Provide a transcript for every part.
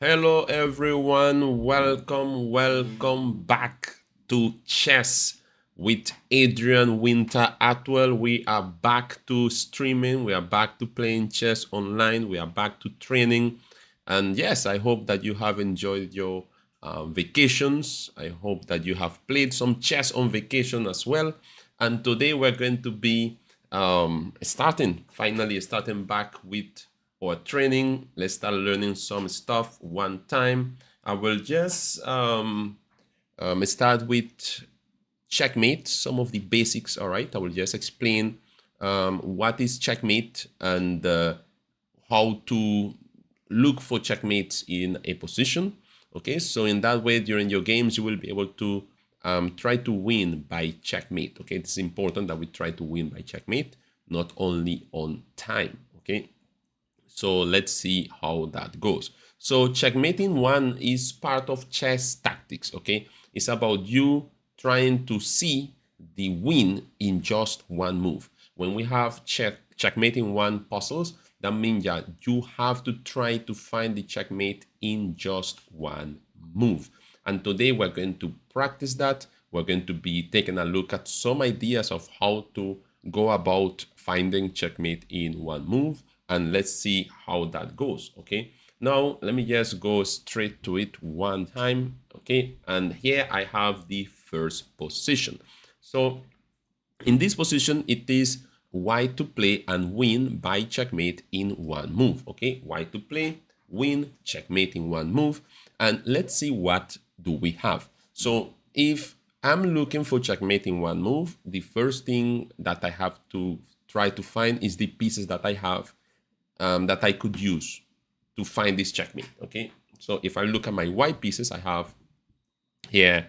Hello everyone, welcome back to Chess with Adrian Winter Atwell. We are back to streaming, we are back to playing chess online, we are back to training. And yes, I hope that you have enjoyed your vacations. I hope that you have played some chess on vacation as well. And today we're going to be finally starting back with our training. Let's start learning some stuff one time. I will just start with checkmate, some of the basics. All right, I will just explain what is checkmate and how to look for checkmates in a position. Okay, so in that way, during your games, you will be able to try to win by checkmate. Okay, it's important that we try to win by checkmate, not only on time. Okay, so let's see how that goes. So checkmating one is part of chess tactics. Okay, it's about you trying to see the win in just one move. When we have checkmating one puzzles, that means that you have to try to find the checkmate in just one move. And today we're going to practice that. We're going to be taking a look at some ideas of how to go about finding checkmate in one move. And let's see how that goes. Okay, now let me just go straight to it one time. Okay, and here I have the first position. So in this position, it is white to play and win by checkmate in one move. Okay, white to play, win, checkmate in one move. And let's see what do we have. So if I'm looking for checkmate in one move, the first thing that I have to try to find is the pieces that I have that I could use to find this checkmate. Okay, so if I look at my white pieces, I have here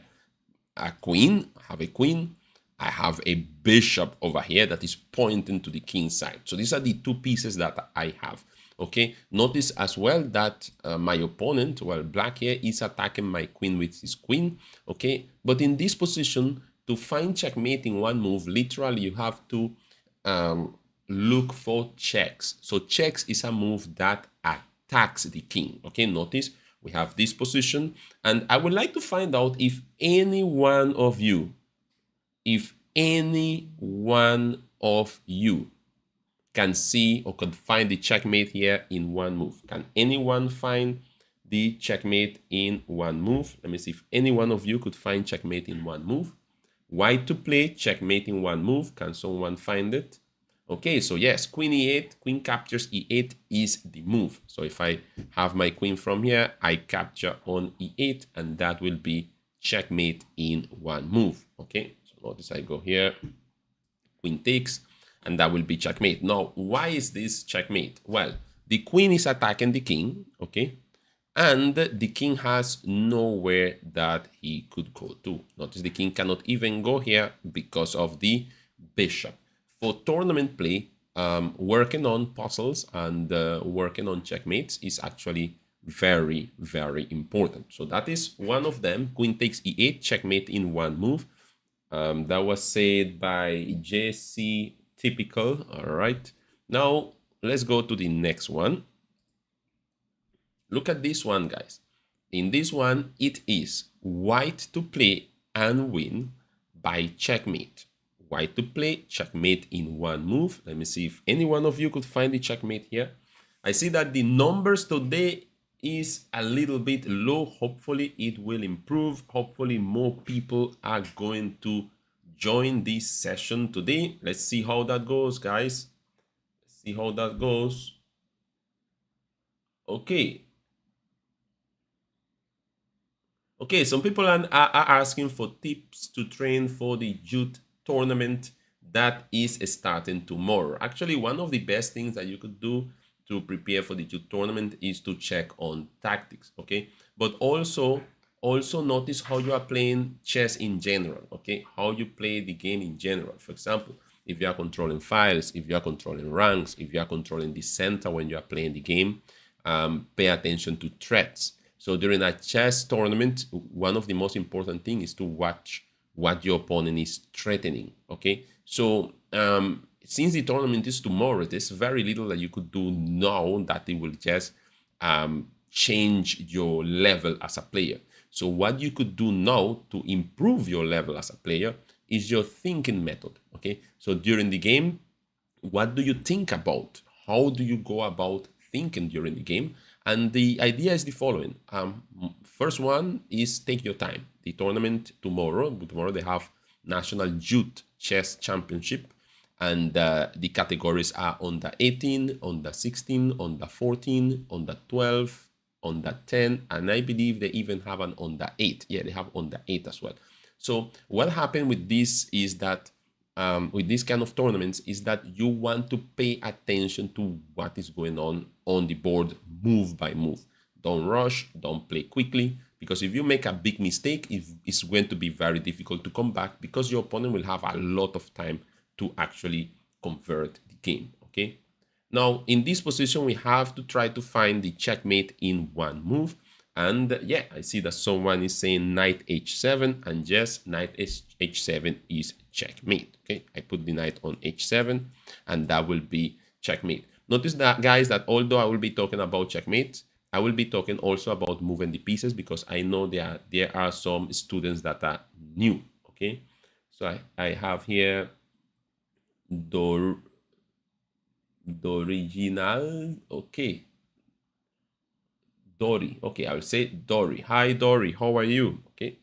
a queen, I have a queen, I have a bishop over here that is pointing to the king side. So these are the two pieces that I have. Okay, notice as well that my opponent, well, black here, is attacking my queen with his queen. Okay, but in this position, to find checkmate in one move, literally you have to look for checks. So checks is a move that attacks the king. Okay, notice we have this position, and I would like to find out if any one of you can see or can find the checkmate here in one move. Can anyone find the checkmate in one move? Let me see if any one of you could find checkmate in one move. White to play, checkmate in one move. Can someone find it? Okay, so yes, queen e8, queen captures e8 is the move. So if I have my queen from here, I capture on e8, and that will be checkmate in one move. Okay, so notice I go here, queen takes, and that will be checkmate. Now, why is this checkmate? Well, the queen is attacking the king, okay? And the king has nowhere that he could go to. Notice the king cannot even go here because of the bishop. For tournament play, working on puzzles and working on checkmates is actually very, very important. So that is one of them. Queen takes e8, checkmate in one move. That was said by JC Typical. All right. Now, let's go to the next one. Look at this one, guys. In this one, it is white to play and win by checkmate. White to play, checkmate in one move. Let me see if any one of you could find the checkmate here. I see that the numbers today is a little bit low. Hopefully it will improve. Hopefully more people are going to join this session today. Let's see how that goes, guys. Let's see how that goes. Okay. Okay, some people are asking for tips to train for the youth tournament that is starting tomorrow. Actually, one of the best things that you could do to prepare for the youth tournament is to check on tactics, okay? But also notice how you are playing chess in general, okay? How you play the game in general. For example, if you are controlling files, if you are controlling ranks, if you are controlling the center when you are playing the game, pay attention to threats. So during a chess tournament, one of the most important things is to watch what your opponent is threatening, okay? So since the tournament is tomorrow, there's very little that you could do now that it will just change your level as a player. So what you could do now to improve your level as a player is your thinking method, okay? So during the game, what do you think about? How do you go about thinking during the game? And the idea is the following. First one is take your time. The tournament tomorrow they have National Youth Chess Championship, and the categories are under 18, under 16, under 14, under 12, under 10, and I believe they even have an under 8. Yeah, they have under 8 as well. So what happened with this is that with this kind of tournaments is that you want to pay attention to what is going on the board move by move. Don't rush, don't play quickly, because if you make a big mistake, it's going to be very difficult to come back, because your opponent will have a lot of time to actually convert the game, okay? Now, in this position, we have to try to find the checkmate in one move. And yeah, I see that someone is saying knight h7, and yes, knight h7 is checkmate. Okay, I put the knight on h7, and that will be checkmate. Notice that, guys, that although I will be talking about checkmate, I will be talking also about moving the pieces, because I know there are some students that are new. Okay, so I have here the original. Okay, Dory. Okay, I'll say Dory. Hi, Dory. How are you? Okay.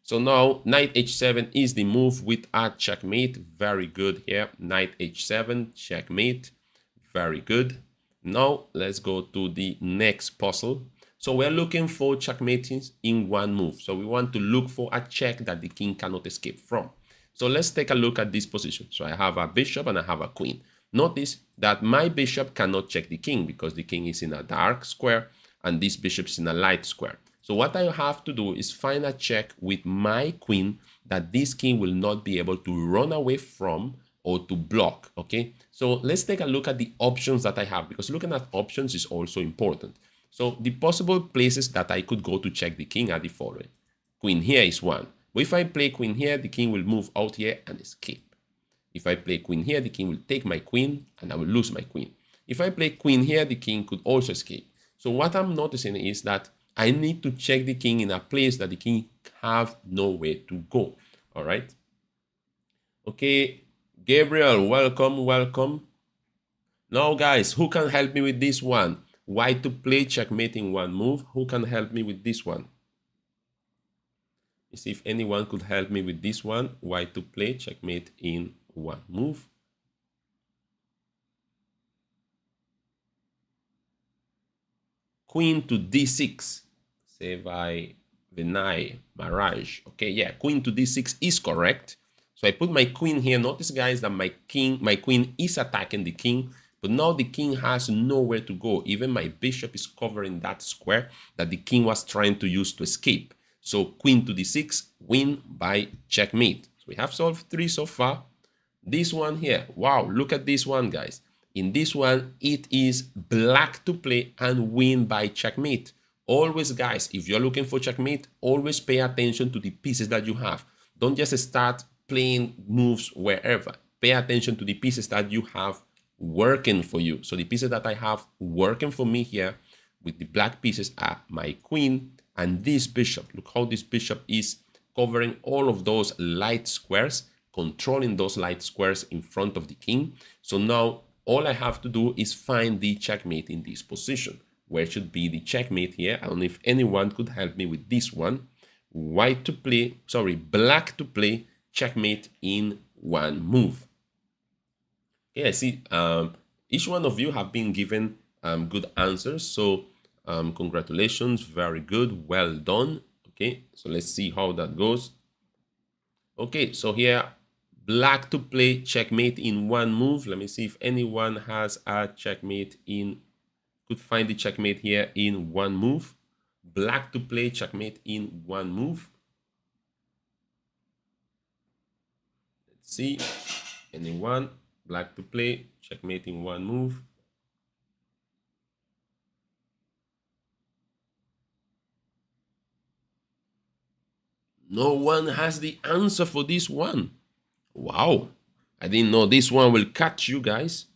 So now knight h7 is the move with a checkmate. Very good here. Knight h7, checkmate. Very good. Now let's go to the next puzzle. So we're looking for checkmates in one move. So we want to look for a check that the king cannot escape from. So let's take a look at this position. So I have a bishop and I have a queen. Notice that my bishop cannot check the king because the king is in a dark square and this bishop is in a light square. So what I have to do is find a check with my queen that this king will not be able to run away from or to block, okay? So let's take a look at the options that I have, because looking at options is also important. So the possible places that I could go to check the king are the following. Queen here is one. But if I play queen here, the king will move out here and escape. If I play queen here, the king will take my queen and I will lose my queen. If I play queen here, the king could also escape. So what I'm noticing is that I need to check the king in a place that the king have nowhere to go. All right. Okay, Gabriel, welcome, welcome. Now, guys, who can help me with this one? Why to play checkmate in one move? Who can help me with this one? Let's see if anyone could help me with this one. Why to play checkmate in one move? Queen to d6. Say by Vinay Maraj. Okay, yeah, queen to d6 is correct. So I put my queen here. Notice, guys, that my queen is attacking the king, but now the king has nowhere to go. Even my bishop is covering that square that the king was trying to use to escape. So queen to d6, win by checkmate. So we have solved 3 so far. This one here, wow, look at this one, guys. In this one, it is black to play and win by checkmate. Always, guys, if you're looking for checkmate, always pay attention to the pieces that you have. Don't just start playing moves wherever. Pay attention to the pieces that you have working for you. So the pieces that I have working for me here with the black pieces are my queen and this bishop. Look how this bishop is covering all of those light squares, controlling those light squares in front of the king. So now all I have to do is find the checkmate in this position. Where should be the checkmate here? I don't know if anyone could help me with this one. White to play, sorry, black to play checkmate in one move. Okay, I see each one of you have been given good answers. So congratulations, very good, well done. Okay, so let's see how that goes. Okay, so here, black to play checkmate in one move. Let me see if anyone has a checkmate in, could find the checkmate here in one move. Black to play checkmate in one move. Let's see, anyone? Black to play checkmate in one move. No one has the answer for this one. Wow, I didn't know this one will catch you guys.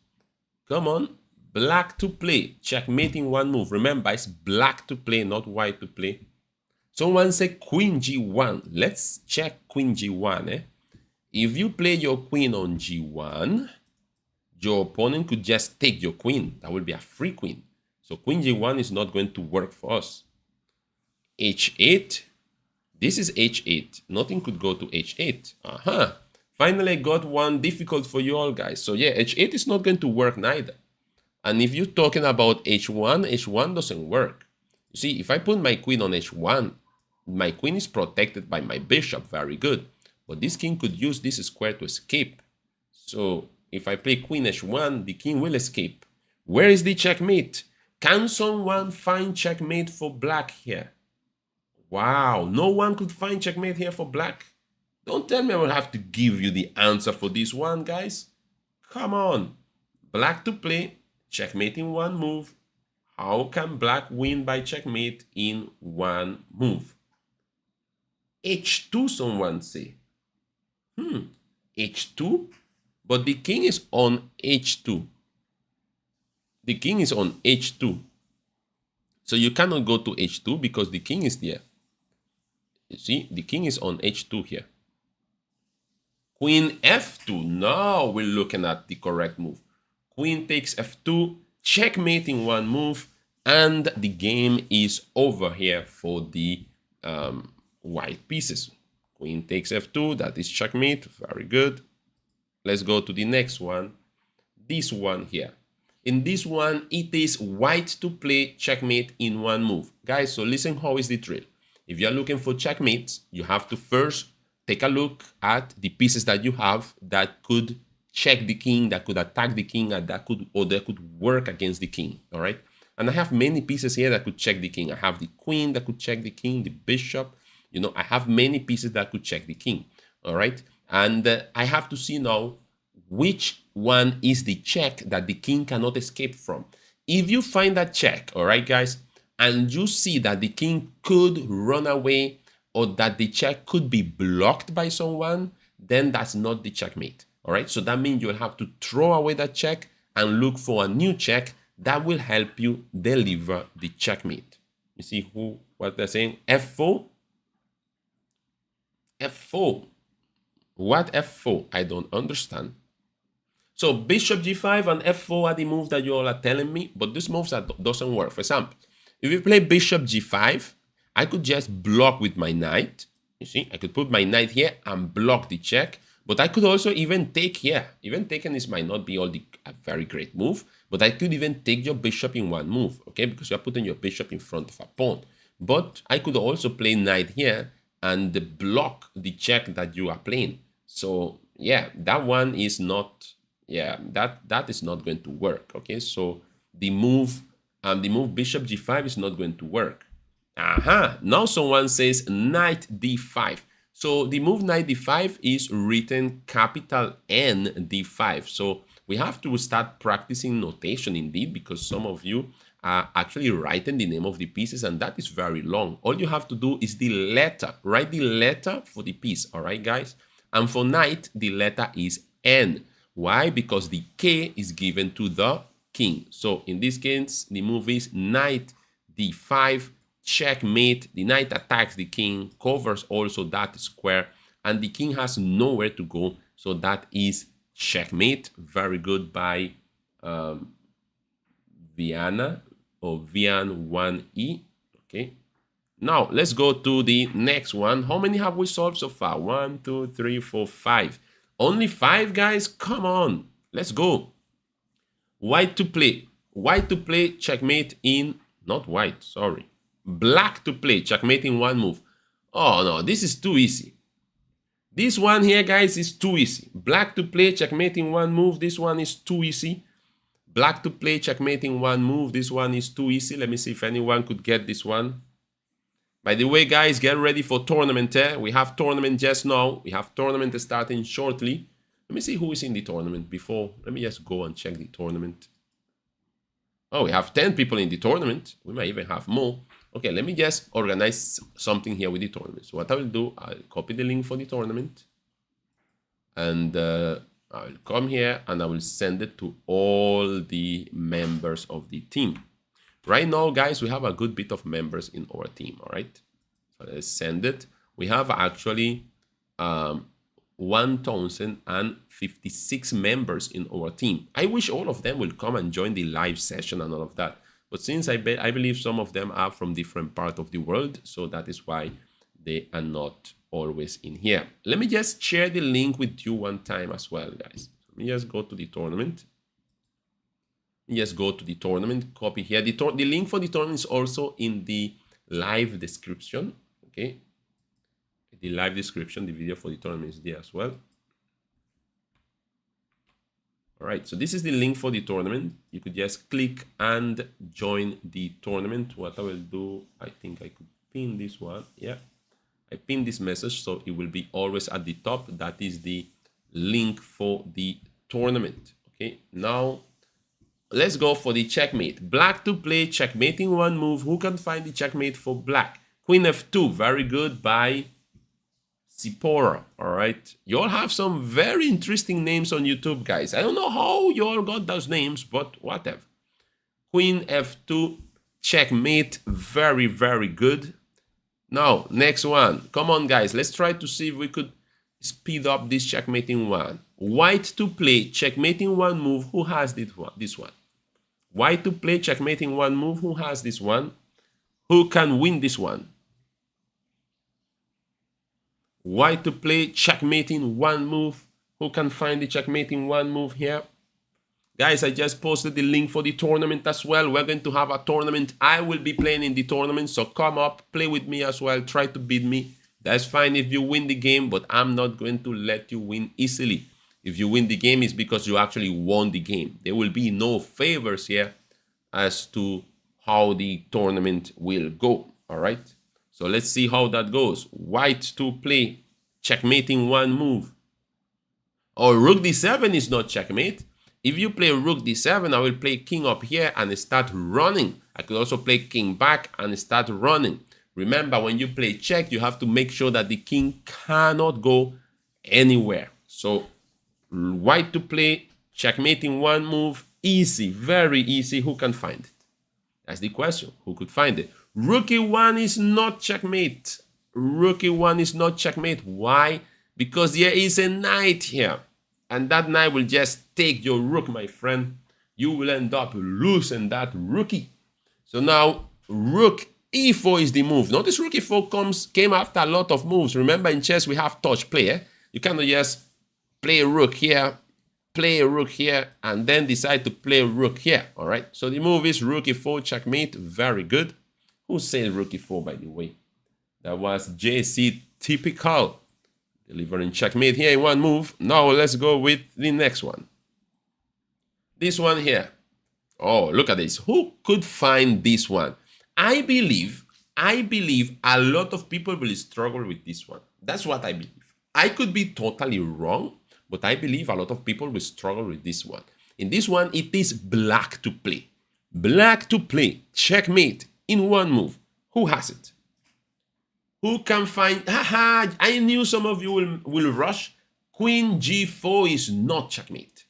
Come on, Black to play, checkmate in one move. Remember, it's black to play, not white to play. Someone said queen g1. Let's check queen g1. If you play your queen on g1, your opponent could just take your queen. That will be a free queen. So queen g1 is not going to work for us. h8. This is h8. Nothing could go to h8. Finally, I got one difficult for you all, guys. So yeah, h8 is not going to work neither. And if you're talking about h1, h1 doesn't work. You see, if I put my queen on h1, my queen is protected by my bishop. Very good. But this king could use this square to escape. So if I play queen h1, the king will escape. Where is the checkmate? Can someone find checkmate for black here? Wow, no one could find checkmate here for black. Don't tell me I will have to give you the answer for this one, guys. Come on. Black to play, checkmate in one move. How can black win by checkmate in one move? h2, someone say. h2? But the king is on h2. The king is on h2. So you cannot go to h2 because the king is there. You see, the king is on h2 here. Queen f2. Now we're looking at the correct move. Queen takes f2, checkmate in one move, and the game is over here for the white pieces. Queen takes f2, that is checkmate. Very good. Let's go to the next one. This one here. In this one, it is white to play checkmate in one move. Guys, so listen how is the drill. If you're looking for checkmates, you have to first take a look at the pieces that you have that could check the king, that could attack the king, and that could work against the king. All right. And I have many pieces here that could check the king. I have the queen that could check the king, the bishop. You know, I have many pieces that could check the king. All right. And I have to see now which one is the check that the king cannot escape from. If you find that check, all right, guys, and you see that the king could run away or that the check could be blocked by someone, then that's not the checkmate. All right, so that means you'll have to throw away that check and look for a new check that will help you deliver the checkmate. You see what they're saying? F4? F4. What F4? I don't understand. So bishop g5 and f4 are the moves that you all are telling me, but these moves doesn't work. For example, if you play bishop g5, I could just block with my knight. You see, I could put my knight here and block the check, but I could also even take here. Even taking this might not be a very great move, but I could even take your bishop in one move, okay, because you're putting your bishop in front of a pawn. But I could also play knight here and block the check that you are playing. So yeah, that one is not... Yeah, that is not going to work. Okay, so the move bishop g5 is not going to work. Now someone says knight d5. So the move knight d5 is written capital N d5. So we have to start practicing notation indeed, because some of you are actually writing the name of the pieces, and that is very long. All you have to do is the letter. Write the letter for the piece. All right, guys. And for knight, the letter is N. Why? Because the K is given to the king. So in this case, the move is knight d5, checkmate. The knight attacks the king, covers also that square, and the king has nowhere to go. So that is checkmate. Very good by Viana or Vian 1E. Okay. Now let's go to the next one. How many have we solved so far? 1, 2, 3, 4, 5. Only 5, guys? Come on. Let's go. White to play. White to play, checkmate in... Not white, sorry. Black to play, checkmate in one move. Oh, no, this is too easy. This one here, guys, is too easy. Black to play, checkmate in one move. This one is too easy. Black to play, checkmate in one move. This one is too easy. Let me see if anyone could get this one. By the way, guys, get ready for tournament. We have tournament just now. We have tournament starting shortly. Let me see who is in the tournament before. Let me just go and check the tournament. Oh, we have 10 people in the tournament. We might even have more. Okay, let me just organize something here with the tournament. So what I will do, I'll copy the link for the tournament. And I will come here and I will send it to all the members of the team. Right now, guys, we have a good bit of members in our team, all right? So let's send it. We have actually 1,056 members in our team. I wish all of them will come and join the live session and all of that. But since I believe some of them are from different parts of the world, so that is why they are not always in here. Let me just share the link with you one time as well, guys. Let me just go to the tournament. Just go to the tournament, copy here. The link for the tournament is also in the live description. Okay, the live description, the video for the tournament is there as well. All right, so this is the link for the tournament. You could just click and join the tournament. What I will do, I think I could pin this one. Yeah, I pinned this message, so it will be always at the top. That is the link for the tournament. Okay, now let's go for the checkmate. Black to play, checkmating one move. Who can find the checkmate for black? Queen F2, very good by Sipora. All right, you all have some very interesting names on YouTube, guys. I don't know how you all got those names, but whatever. Queen F2, checkmate, very, very good. Now, next one. Come on, guys. Let's try to see if we could speed up this checkmating one. White to play, checkmating one move. Who has this one? White to play, checkmating one move. Who has this one? Who can win this one? White to play, checkmating one move. Who can find the checkmating one move here? Guys, I just posted the link for the tournament as well. We're going to have a tournament. I will be playing in the tournament, so come up, play with me as well. Try to beat me. That's fine if you win the game, but I'm not going to let you win easily. If you win the game, it's because you actually won the game. There will be no favors here as to how the tournament will go, all right? So let's see how that goes. White to play, checkmating one move. Or rook d7 is not checkmate. If you play rook d7, I will play king up here and start running. I could also play king back and start running. Remember, when you play check, you have to make sure that the king cannot go anywhere. So white to play, checkmating one move, easy, very easy. Who can find it? That's the question. Who could find it? Rook e1 is not checkmate. Rook e1 is not checkmate. Why? Because there is a knight here. And that knight will just take your rook, my friend. You will end up losing that rookie. So now, rook e4 is the move. Notice rook e4 came after a lot of moves. Remember, in chess, we have touch play. Eh? You cannot just play a rook here, play a rook here, and then decide to play a rook here. All right? So the move is rook e4, checkmate. Very good. Who said rook e4, by the way? That was JC typical. Delivering checkmate here in one move. Now let's go with the next one. This one here. Oh, look at this. Who could find this one? I believe a lot of people will struggle with this one. That's what I believe. I could be totally wrong, but I believe a lot of people will struggle with this one. In this one, it is black to play. Black to play. Checkmate in one move. Who has it? Who can find? Haha, I knew some of you will rush. Queen g4 is not checkmate.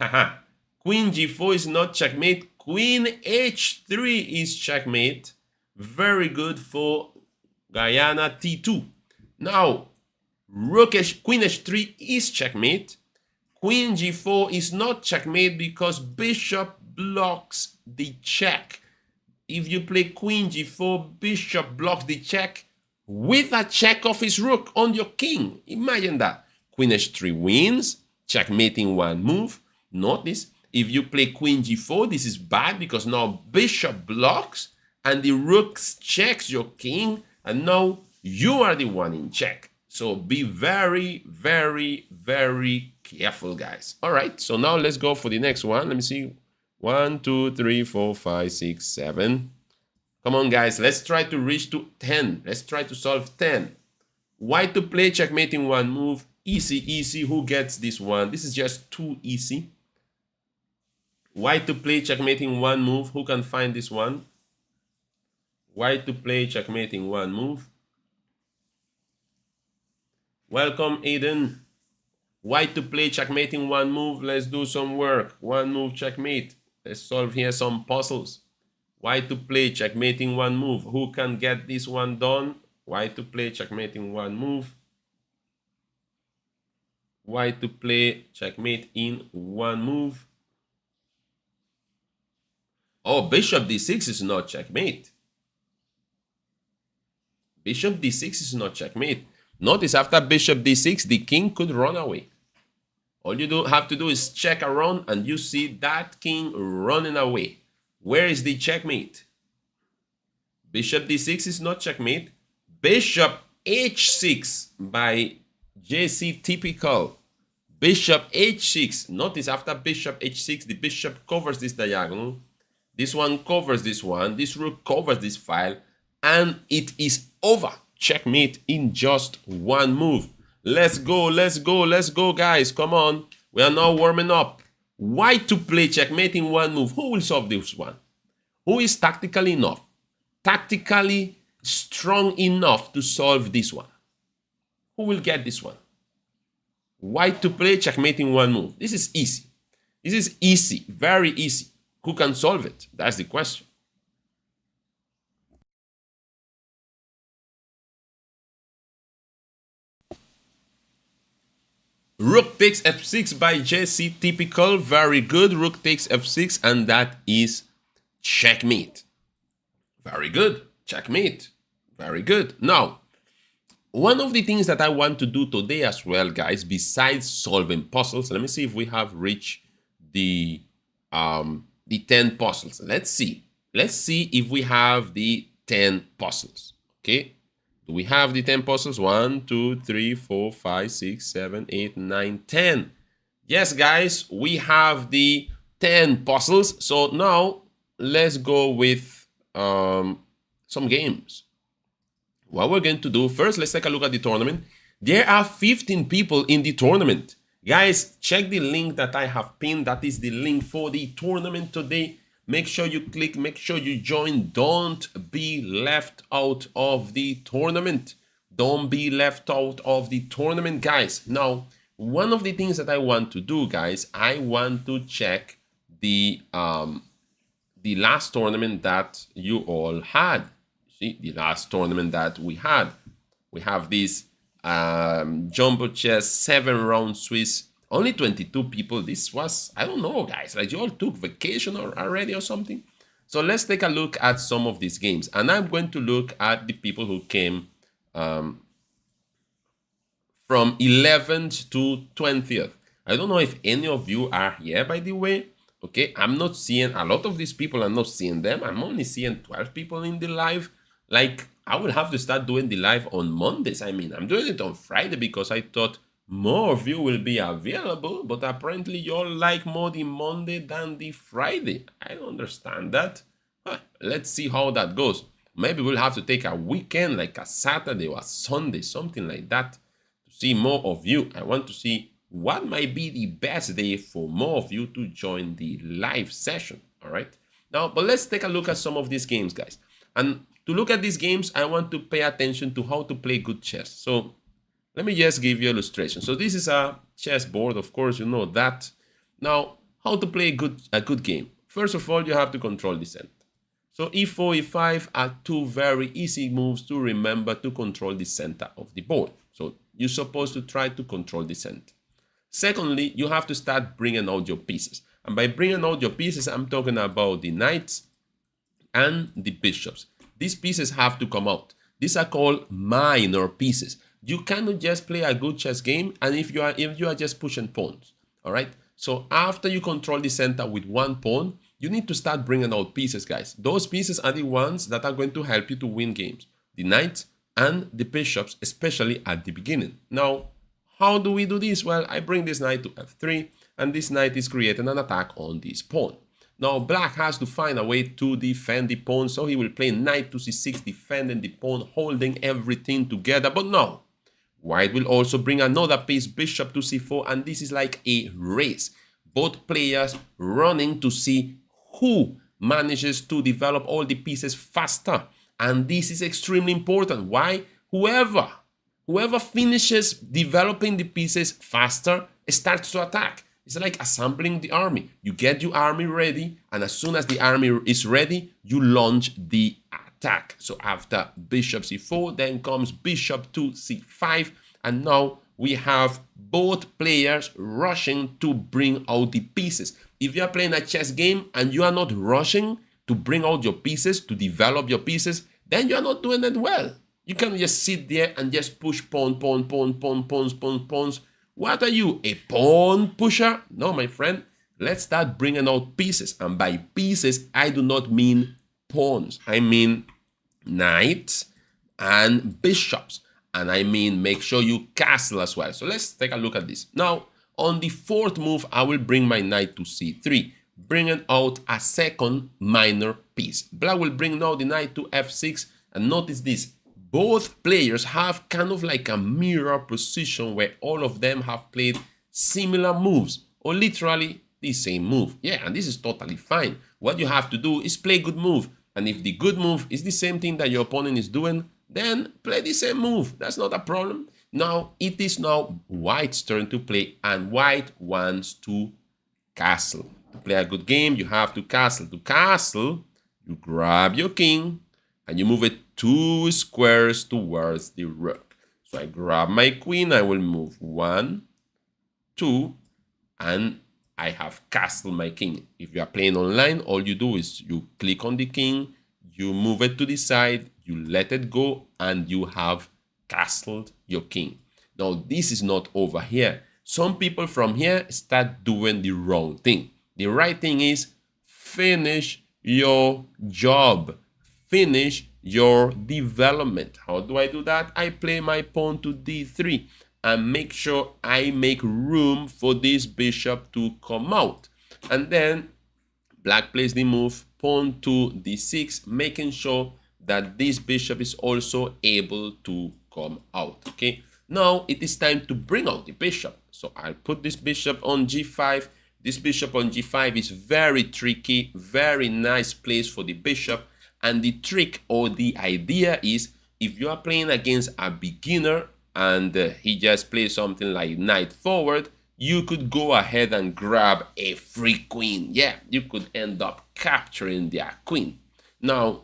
Haha, Queen g4 is not checkmate. Queen h3 is checkmate. Very good for Guyana t2. Now, Queen h3 is checkmate. Queen g4 is not checkmate because bishop blocks the check. If you play Queen g4, bishop blocks the check with a check of his rook on your king. Imagine that. Queen h3 wins, checkmating one move. Notice, if you play Queen g4, this is bad because now bishop blocks and the rook checks your king, and now you are the one in check. So be very, very, very careful, guys. All right, so now let's go for the next one. Let me see. 1, 2, 3, 4, 5, 6, 7. Come on, guys. Let's try to reach to 10. Let's try to solve 10. White to play, checkmating one move. Easy, easy. Who gets this one? This is just too easy. White to play, checkmating one move. Who can find this one? White to play, checkmating one move. Welcome, Aiden. White to play checkmate in one move. Let's do some work. One move checkmate. Let's solve here some puzzles. White to play checkmate in one move. Who can get this one done? White to play checkmate in one move. White to play checkmate in one move. Oh, bishop d6 is not checkmate. Bishop d6 is not checkmate. Notice after bishop d6, the king could run away. All you have to do is check around and you see that king running away. Where is the checkmate? Bishop d6 is not checkmate. Bishop h6 by JC typical. Bishop h6. Notice after bishop h6, the bishop covers this diagonal. This one covers this one. This rook covers this file. And it is over. Checkmate in just one move. Let's go, let's go, let's go, guys. Come on. We are now warming up. White to play checkmate in one move. Who will solve this one? Who is tactically enough? Tactically strong enough to solve this one? Who will get this one? White to play checkmate in one move. This is easy. This is easy. Very easy. Who can solve it? That's the question. Rook takes f6 by JC typical. Very good. Rook takes f6 and that is checkmate. Very good. Checkmate. Very good. Now, one of the things that I want to do today as well, guys, besides solving puzzles, let me see if we have reached the 10 puzzles. Let's see. Let's see if we have the 10 puzzles. Okay. Do we have the 10 puzzles? 1, 2, 3, 4, 5, 6, 7, 8, 9, 10. Yes, guys, we have the 10 puzzles. So now let's go with some games. What we're going to do first, let's take a look at the tournament. There are 15 people in the tournament. Guys, check the link that I have pinned. That is the link for the tournament today. Make sure you click, make sure you join. Don't be left out of the tournament. Don't be left out of the tournament, guys. Now, one of the things that I want to do, guys, I want to check the last tournament that you all had. See, the last tournament that we had. We have this jumbo chess 7-round Swiss. Only 22 people. This was, I don't know, guys, like you all took vacation already or something. So let's take a look at some of these games. And I'm going to look at the people who came from 11th to 20th. I don't know if any of you are here, by the way. Okay, I'm not seeing a lot of these people. I'm not seeing them. I'm only seeing 12 people in the live. Like, I will have to start doing the live on Mondays. I mean, I'm doing it on Friday because I thought more of you will be available, but apparently you all like more the Monday than the Friday. I don't understand that. Let's see how that goes. Maybe we'll have to take a weekend, like a Saturday or a Sunday, something like that, to see more of you. I want to see what might be the best day for more of you to join the live session. All right. Now, but let's take a look at some of these games, guys. And to look at these games, I want to pay attention to how to play good chess. So let me just give you an illustration. So this is a chess board, of course, you know that. Now, how to play a good game? First of all, you have to control the center. So e4, e5 are two very easy moves to remember to control the center of the board. So you're supposed to try to control the center. Secondly, you have to start bringing out your pieces. And by bringing out your pieces, I'm talking about the knights and the bishops. These pieces have to come out. These are called minor pieces. You cannot just play a good chess game and if you are just pushing pawns. All right. So after you control the center with one pawn, you need to start bringing out pieces, guys. Those pieces are the ones that are going to help you to win games. The knights and the bishops, especially at the beginning. Now, how do we do this? Well, I bring this knight to f3 and this knight is creating an attack on this pawn. Now, black has to find a way to defend the pawn, so he will play knight to c6, defending the pawn, holding everything together. But no, white will also bring another piece, bishop to c4, and this is like a race. Both players running to see who manages to develop all the pieces faster. And this is extremely important. Why? Whoever whoever finishes developing the pieces faster starts to attack. It's like assembling the army. You get your army ready, and as soon as the army is ready, you launch the attack. So after bishop c4, then comes bishop to c5, and now we have both players rushing to bring out the pieces. If you are playing a chess game and you are not rushing to bring out your pieces, to develop your pieces, then you are not doing it well. You can just sit there and just push pawn, pawn, pawn, pawn, pawns, pawns, pawns. What are you, a pawn pusher? No, my friend. Let's start bringing out pieces. And by pieces, I do not mean pawns. I mean knights and bishops. And I mean make sure you castle as well. So let's take a look at this. Now, on the fourth move, I will bring my knight to c3, bringing out a second minor piece. Black will bring now the knight to f6. And notice this. Both players have kind of like a mirror position where all of them have played similar moves or literally the same move. Yeah, and this is totally fine. What you have to do is play good move. And if the good move is the same thing that your opponent is doing, then play the same move. That's not a problem. Now, it is now white's turn to play, and white wants to castle. To play a good game, you have to castle. To castle, you grab your king, and you move it 2 squares towards the rook. So I grab my queen, I will move 1, 2, and I have castled my king. If you are playing online, all you do is you click on the king, you move it to the side, you let it go, and you have castled your king. Now, this is not over here. Some people from here start doing the wrong thing. The right thing is finish your job. Finish your development. How do I do that? I play my pawn to d3 and make sure I make room for this bishop to come out. And then black plays the move pawn to d6, making sure that this bishop is also able to come out. Okay, now it is time to bring out the bishop. So I'll put this bishop on g5. This bishop on g5 is very tricky, very nice place for the bishop. And the trick or the idea is, if you are playing against a beginner and he just plays something like knight forward, you could go ahead and grab a free queen. Yeah, you could end up capturing their queen. Now,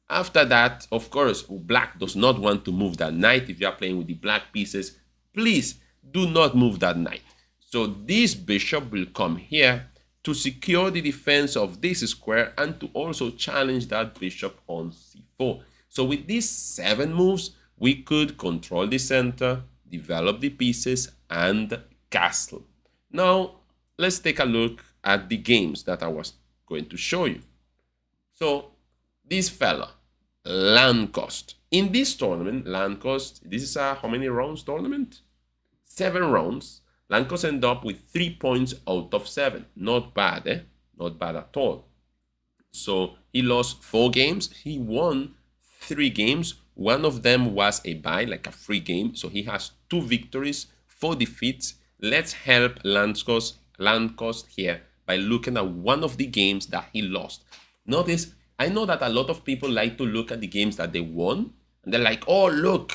after that, of course, black does not want to move that knight. If you are playing with the black pieces, please do not move that knight. So this bishop will come here to secure the defense of this square and to also challenge that bishop on c4. So with these 7 moves, we could control the center, develop the pieces, and castle. Now, let's take a look at the games that I was going to show you. So, this fella, land cost. In this tournament, land cost, this is a how many rounds tournament? 7 rounds. Lancos end up with 3 points out of 7. Not bad, eh? Not bad at all. So he lost 4 games. He won 3 games. One of them was a bye, like a free game. So he has 2 victories, 4 defeats. Let's help Lancos here by looking at one of the games that he lost. Notice, I know that a lot of people like to look at the games that they won. And they're like, oh, look,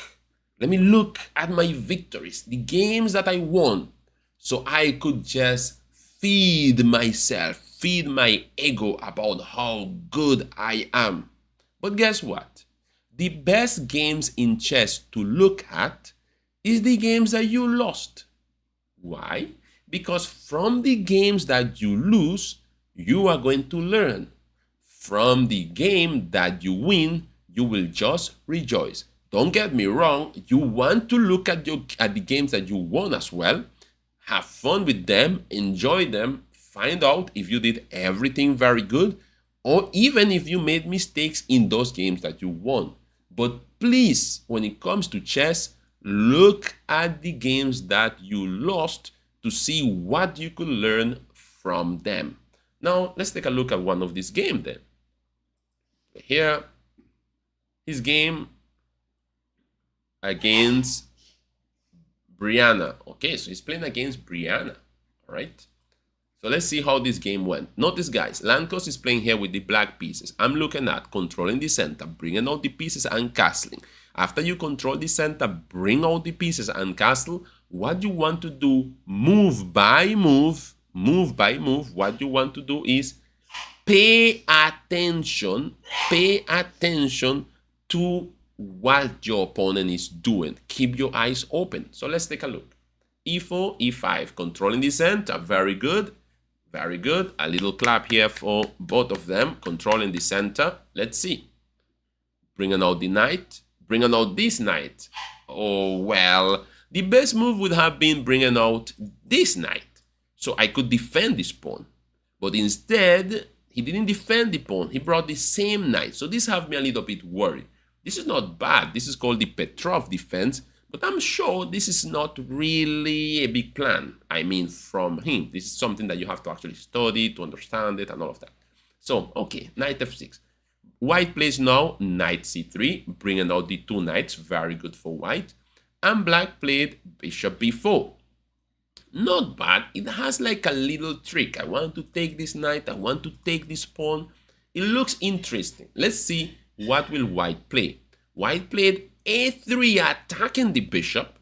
let me look at my victories, the games that I won. So I could just feed myself, feed my ego about how good I am. But guess what? The best games in chess to look at is the games that you lost. Why? Because from the games that you lose, you are going to learn. From the game that you win, you will just rejoice. Don't get me wrong, you want to look at the games that you won as well. Have fun with them, enjoy them, find out if you did everything very good, or even if you made mistakes in those games that you won. But please, when it comes to chess, look at the games that you lost to see what you could learn from them. Now, let's take a look at one of these games then. Here, his game against Brianna. Okay, so he's playing against Brianna. All right. So let's see how this game went. Notice, guys, Lancos is playing here with the black pieces. I'm looking at controlling the center, bringing out the pieces and castling. After you control the center, bring out the pieces and castle, what you want to do, move by move, what you want to do is pay attention to what your opponent is doing. Keep your eyes open. So let's take a look. E4, E5, controlling the center, very good. Very good. A little clap here for both of them, controlling the center. Let's see. Bringing out the knight, bringing out this knight. Oh, well, the best move would have been bringing out this knight. So I could defend this pawn. But instead, he didn't defend the pawn. He brought the same knight. So this have me a little bit worried. This is not bad. This is called the Petrov defense. But I'm sure this is not really a big plan. I mean, from him. This is something that you have to actually study to understand it and all of that. So, okay, knight f6. White plays now knight c3, bringing out the two knights. Very good for white. And black played bishop b4. Not bad. It has like a little trick. I want to take this knight. I want to take this pawn. It looks interesting. Let's see what will white play. White played a3, attacking the bishop.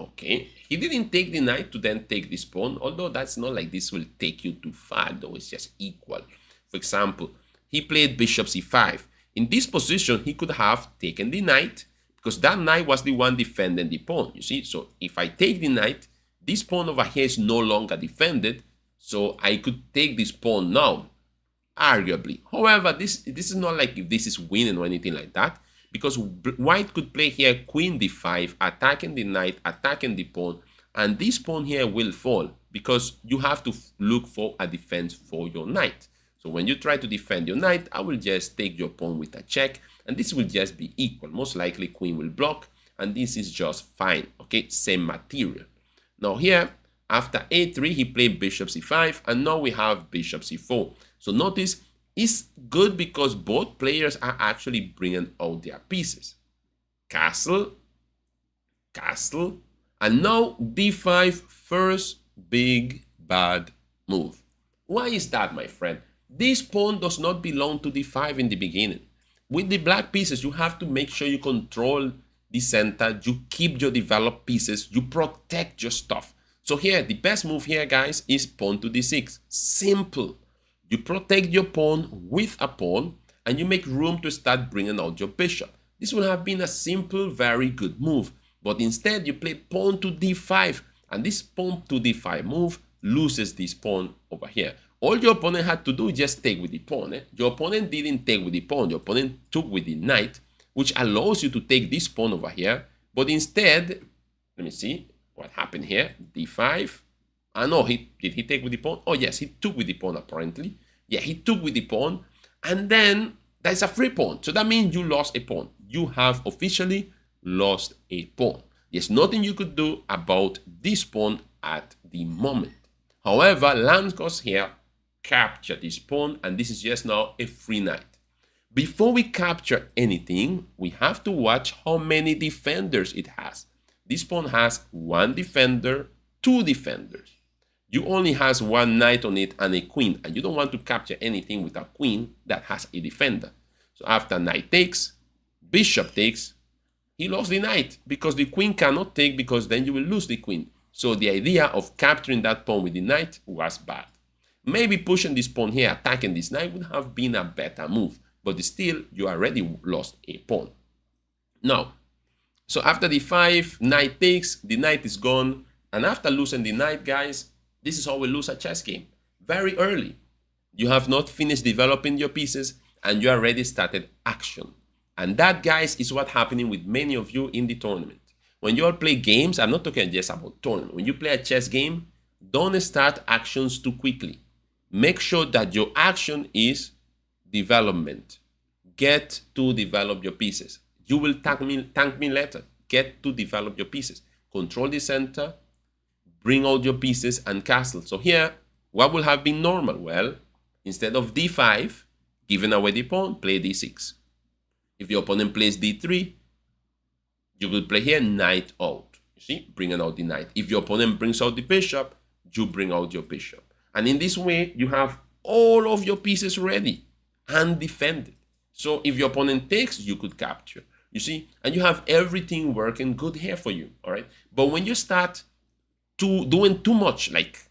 Okay, he didn't take the knight to then take this pawn, although that's not like this will take you too far, though it's just equal. For example, he played bishop c5. In this position, he could have taken the knight, because that knight was the one defending the pawn, you see? So if I take the knight, this pawn over here is no longer defended, so I could take this pawn now, arguably. However, this is not like if this is winning or anything like that, because white could play here queen d5, attacking the knight, attacking the pawn, and this pawn here will fall because you have to look for a defense for your knight. So when you try to defend your knight, I will just take your pawn with a check, and this will just be equal. Most likely queen will block, and this is just fine, okay? Same material. Now here, after a3, he played bishop c5, and now we have bishop c4. So notice, it's good because both players are actually bringing out their pieces. Castle, castle, and now d5, first big bad move. Why is that, my friend? This pawn does not belong to d5 in the beginning. With the black pieces, you have to make sure you control the center, you keep your developed pieces, you protect your stuff. So here, the best move here, guys, is pawn to d6. Simple. You protect your pawn with a pawn, and you make room to start bringing out your bishop. This would have been a simple, very good move. But instead, you play pawn to d5, and this pawn to d5 move loses this pawn over here. All your opponent had to do is just take with the pawn. Your opponent didn't take with the pawn. Your opponent took with the knight, which allows you to take this pawn over here. But instead, let me see what happened here. d5. No, did he take with the pawn? Oh, yes, he took with the pawn, apparently. Yeah, he took with the pawn. And then there's a free pawn. So that means you lost a pawn. You have officially lost a pawn. There's nothing you could do about this pawn at the moment. However, land goes here, capture this pawn, and this is just now a free knight. Before we capture anything, we have to watch how many defenders it has. This pawn has one defender, two defenders. You only has one knight on it and a queen, and you don't want to capture anything with a queen that has a defender. So after knight takes, bishop takes, he lost the knight because the queen cannot take, because then you will lose the queen. So the idea of capturing that pawn with the knight was bad. Maybe pushing this pawn here, attacking this knight would have been a better move, but still you already lost a pawn. Now, so after the 5, knight takes, the knight is gone, and after losing the knight, guys, this is how we lose a chess game. Very early. You have not finished developing your pieces, and you already started action. And that, guys, is what's happening with many of you in the tournament. When you all play games, I'm not talking just about tournament. When you play a chess game, don't start actions too quickly. Make sure that your action is development. Get to develop your pieces. You will thank me later. Get to develop your pieces. Control the center, bring out your pieces, and castle. So here, what will have been normal? Well, instead of d5, giving away the pawn, play d6. If your opponent plays d3, you will play here knight out. You see, bringing out the knight. If your opponent brings out the bishop, you bring out your bishop. And in this way, you have all of your pieces ready and defended. So if your opponent takes, you could capture. You see, and you have everything working good here for you. All right. But when you start doing too much, like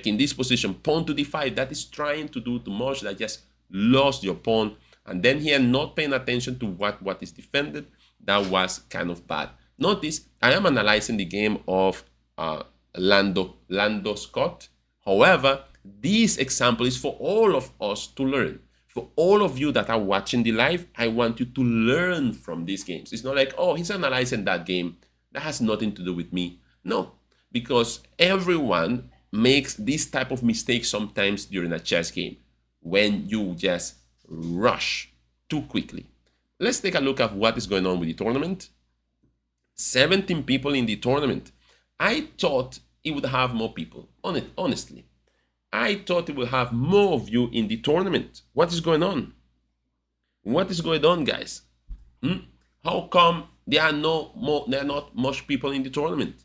in this position, pawn to d5, that is trying to do too much, that just lost your pawn. And then here, not paying attention to what is defended, that was kind of bad. Notice, I am analyzing the game of Lando Scott. However, this example is for all of us to learn. For all of you that are watching the live, I want you to learn from these games. It's not like, oh, he's analyzing that game. That has nothing to do with me. No, because everyone makes this type of mistakes sometimes during a chess game when you just rush too quickly. Let's take a look at what is going on with the tournament. 17 people in the tournament. I thought it would have more people, honestly. I thought it would have more of you in the tournament. What is going on? What is going on, guys? How come there are not much people in the tournament?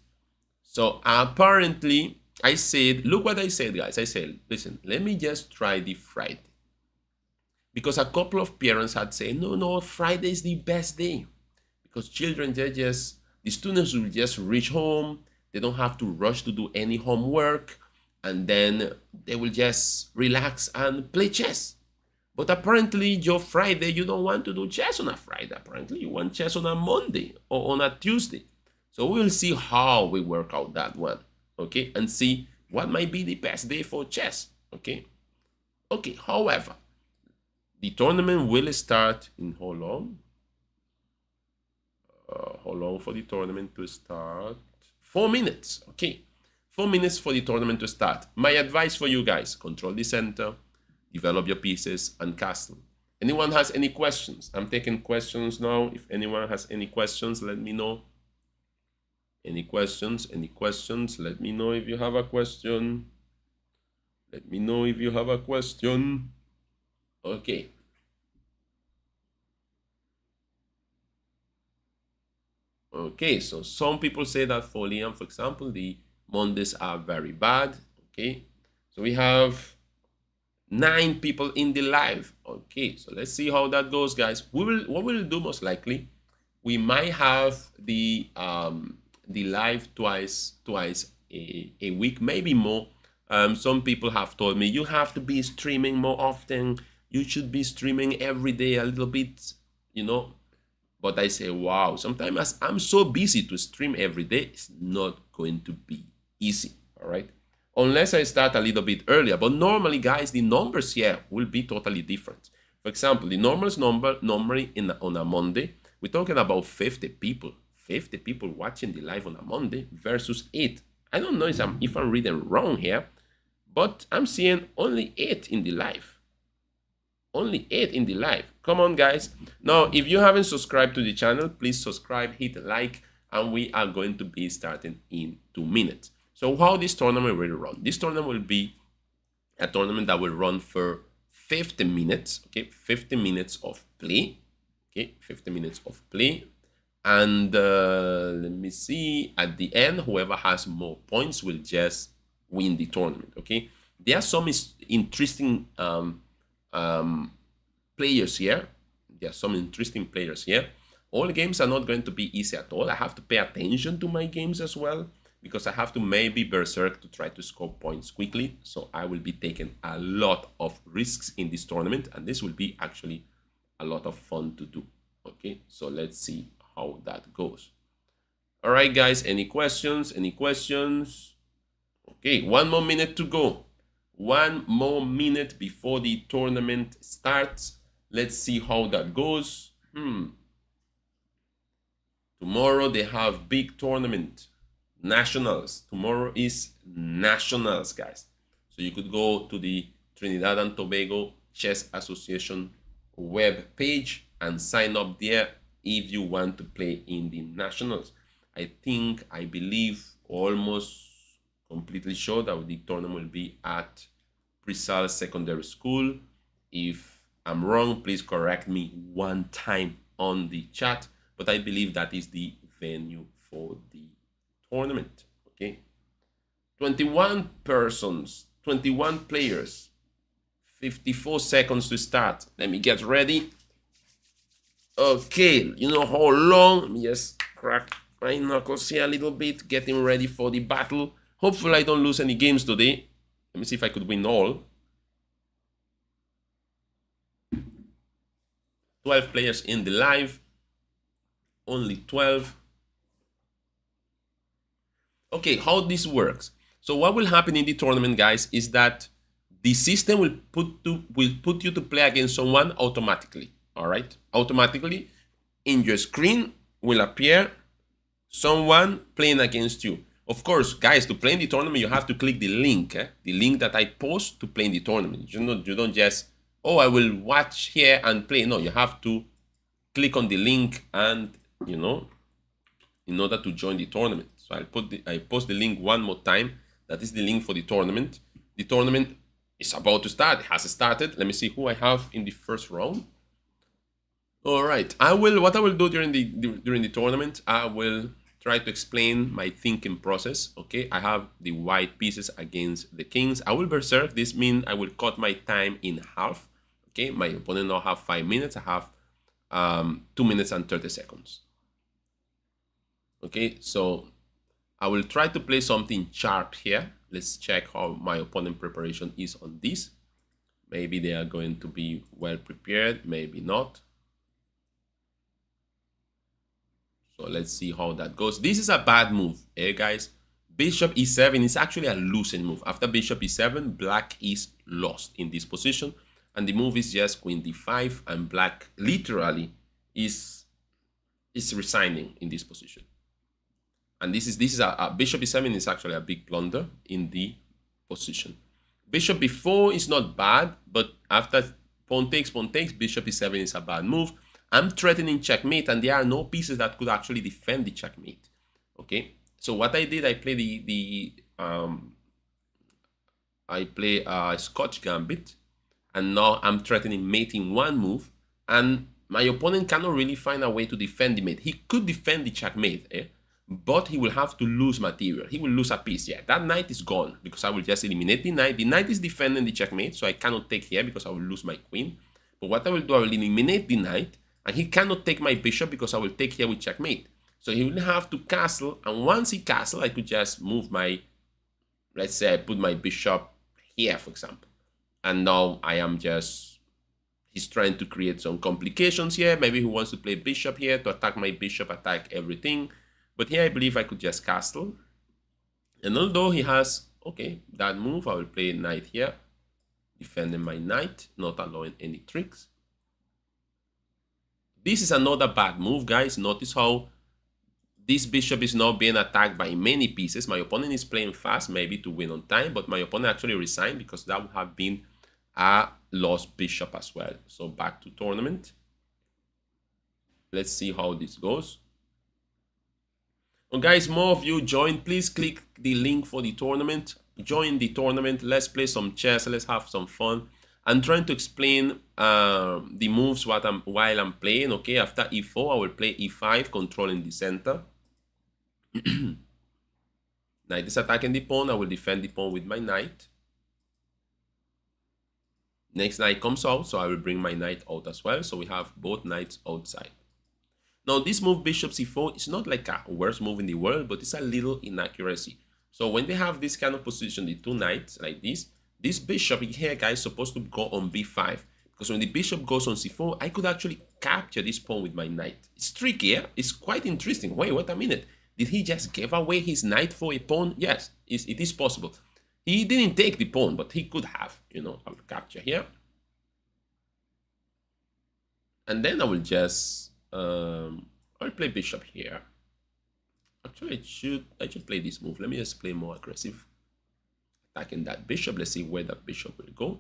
So apparently, I said, look what I said, guys. I said, listen, let me just try the Friday. Because a couple of parents had said, no, Friday is the best day. Because children, the students will just reach home. They don't have to rush to do any homework. And then they will just relax and play chess. But apparently, your Friday, you don't want to do chess on a Friday. Apparently, you want chess on a Monday or on a Tuesday. So we'll see how we work out that one, okay? And see what might be the best day for chess, okay? Okay, however, the tournament will start in how long? How long for the tournament to start? 4 minutes, okay. 4 minutes for the tournament to start. My advice for you guys, control the center, develop your pieces, and castle. Anyone has any questions? I'm taking questions now. If anyone has any questions, let me know. Any questions? Any questions? Let me know if you have a question. Let me know if you have a question. Okay. Okay, so some people say that for Liam, for example, the Mondays are very bad. Okay, so we have 9 people in the live. Okay, so let's see how that goes, guys. What we'll do most likely, we might have the live twice a week, maybe more. Some people have told me you have to be streaming more often. You should be streaming every day a little bit, you know. But I say, wow, sometimes I'm so busy to stream every day, it's not going to be easy, all right? Unless I start a little bit earlier. But normally, guys, the numbers here will be totally different. For example, the normally on a Monday, we're talking about 50 people. 50 people watching the live on a Monday versus 8. I don't know if I'm reading wrong here, but I'm seeing only 8 in the live. Only 8 in the live. Come on, guys. Now, if you haven't subscribed to the channel, please subscribe, hit like, and we are going to be starting in 2 minutes. So how this tournament will run? This tournament will be a tournament that will run for 50 minutes, okay? 50 minutes of play, okay? 50 minutes of play. And let me see, at the end, whoever has more points will just win the tournament, okay? There are some interesting players here. There are some interesting players here. All games are not going to be easy at all. I have to pay attention to my games as well, because I have to maybe berserk to try to score points quickly. So I will be taking a lot of risks in this tournament, and this will be actually a lot of fun to do. Okay, so let's see how that goes. All right, guys, any questions? Any questions? Okay, 1 more minute to go. 1 more minute before the tournament starts. Let's see how that goes. Tomorrow they have big tournament. Nationals. Tomorrow is Nationals, guys. So you could go to the Trinidad and Tobago Chess Association web page and sign up there if you want to play in the Nationals. I believe, almost completely sure that the tournament will be at Presal Secondary School. If I'm wrong, please correct me one time on the chat, but I believe that is the venue for the tournament. Okay, 21 persons, 21 players, 54 seconds to start. Let me get ready. Okay, you know how long? Let me just crack my knuckles here a little bit, getting ready for the battle. Hopefully I don't lose any games today. Let me see if I could win all. 12 players in the live. Only 12. Okay, how this works. So what will happen in the tournament, guys, is that the system will put you to play against someone automatically. All right, automatically in your screen will appear someone playing against you. Of course, guys, to play in the tournament, you have to click the link that I post to play in the tournament. You don't just, oh, I will watch here and play. No, you have to click on the link and, you know, in order to join the tournament. So I post the link one more time. That is the link for the tournament. The tournament is about to start. It has started. Let me see who I have in the first round. All right. What I will do during the tournament, I will try to explain my thinking process. Okay, I have the white pieces against the kings. I will berserk. This means I will cut my time in half. Okay, my opponent now have 5 minutes. I have 2 minutes and 30 seconds. Okay, so I will try to play something sharp here. Let's check how my opponent preparation is on this. Maybe they are going to be well prepared, maybe not. So let's see how that goes. This is a bad move, guys. Bishop e7 is actually a losing move. After bishop e7, black is lost in this position. And the move is just queen d5, and black literally is resigning in this position. And this is a bishop e7 is actually a big blunder in the position. Bishop b4 is not bad, but after pawn takes, bishop e7 is a bad move. I'm threatening checkmate, and there are no pieces that could actually defend the checkmate. Okay, so what I did, I play a Scotch gambit, and now I'm threatening mating one move, and my opponent cannot really find a way to defend the mate. He could defend the checkmate, but he will have to lose material. He will lose a piece. Yeah, that knight is gone because I will just eliminate the knight. The knight is defending the checkmate, so I cannot take here because I will lose my queen. But what I will do, I will eliminate the knight, and he cannot take my bishop because I will take here with checkmate. So he will have to castle, and once he castle, I could just move my, let's say I put my bishop here, for example. And now I am just, he's trying to create some complications here. Maybe he wants to play bishop here to attack my bishop, attack everything. But here I believe I could just castle. And although he has, okay, that move, I will play knight here, defending my knight, not allowing any tricks. This is another bad move, guys. Notice how this bishop is now being attacked by many pieces. My opponent is playing fast, maybe to win on time, but my opponent actually resigned because that would have been a lost bishop as well. So back to tournament. Let's see how this goes. Well, guys, more of you join. Please click the link for the tournament. Join the tournament. Let's play some chess. Let's have some fun. I'm trying to explain the moves while I'm playing. Okay, after e4, I will play e5, controlling the center. Knight is attacking the pawn. I will defend the pawn with my knight. Next knight comes out, so I will bring my knight out as well. So we have both knights outside. Now, this move, bishop c4, is not like a worst move in the world, but it's a little inaccuracy. So when they have this kind of position, the two knights like this bishop here, guys, is supposed to go on b5. Because when the bishop goes on c4, I could actually capture this pawn with my knight. It's tricky, yeah? It's quite interesting. Wait a minute. Did he just give away his knight for a pawn? Yes, it is possible. He didn't take the pawn, but he could have, you know. I will capture here. And then I will just, I'll play bishop here. Actually, I should play this move. Let me just play more aggressive. Attacking that bishop. Let's see where that bishop will go.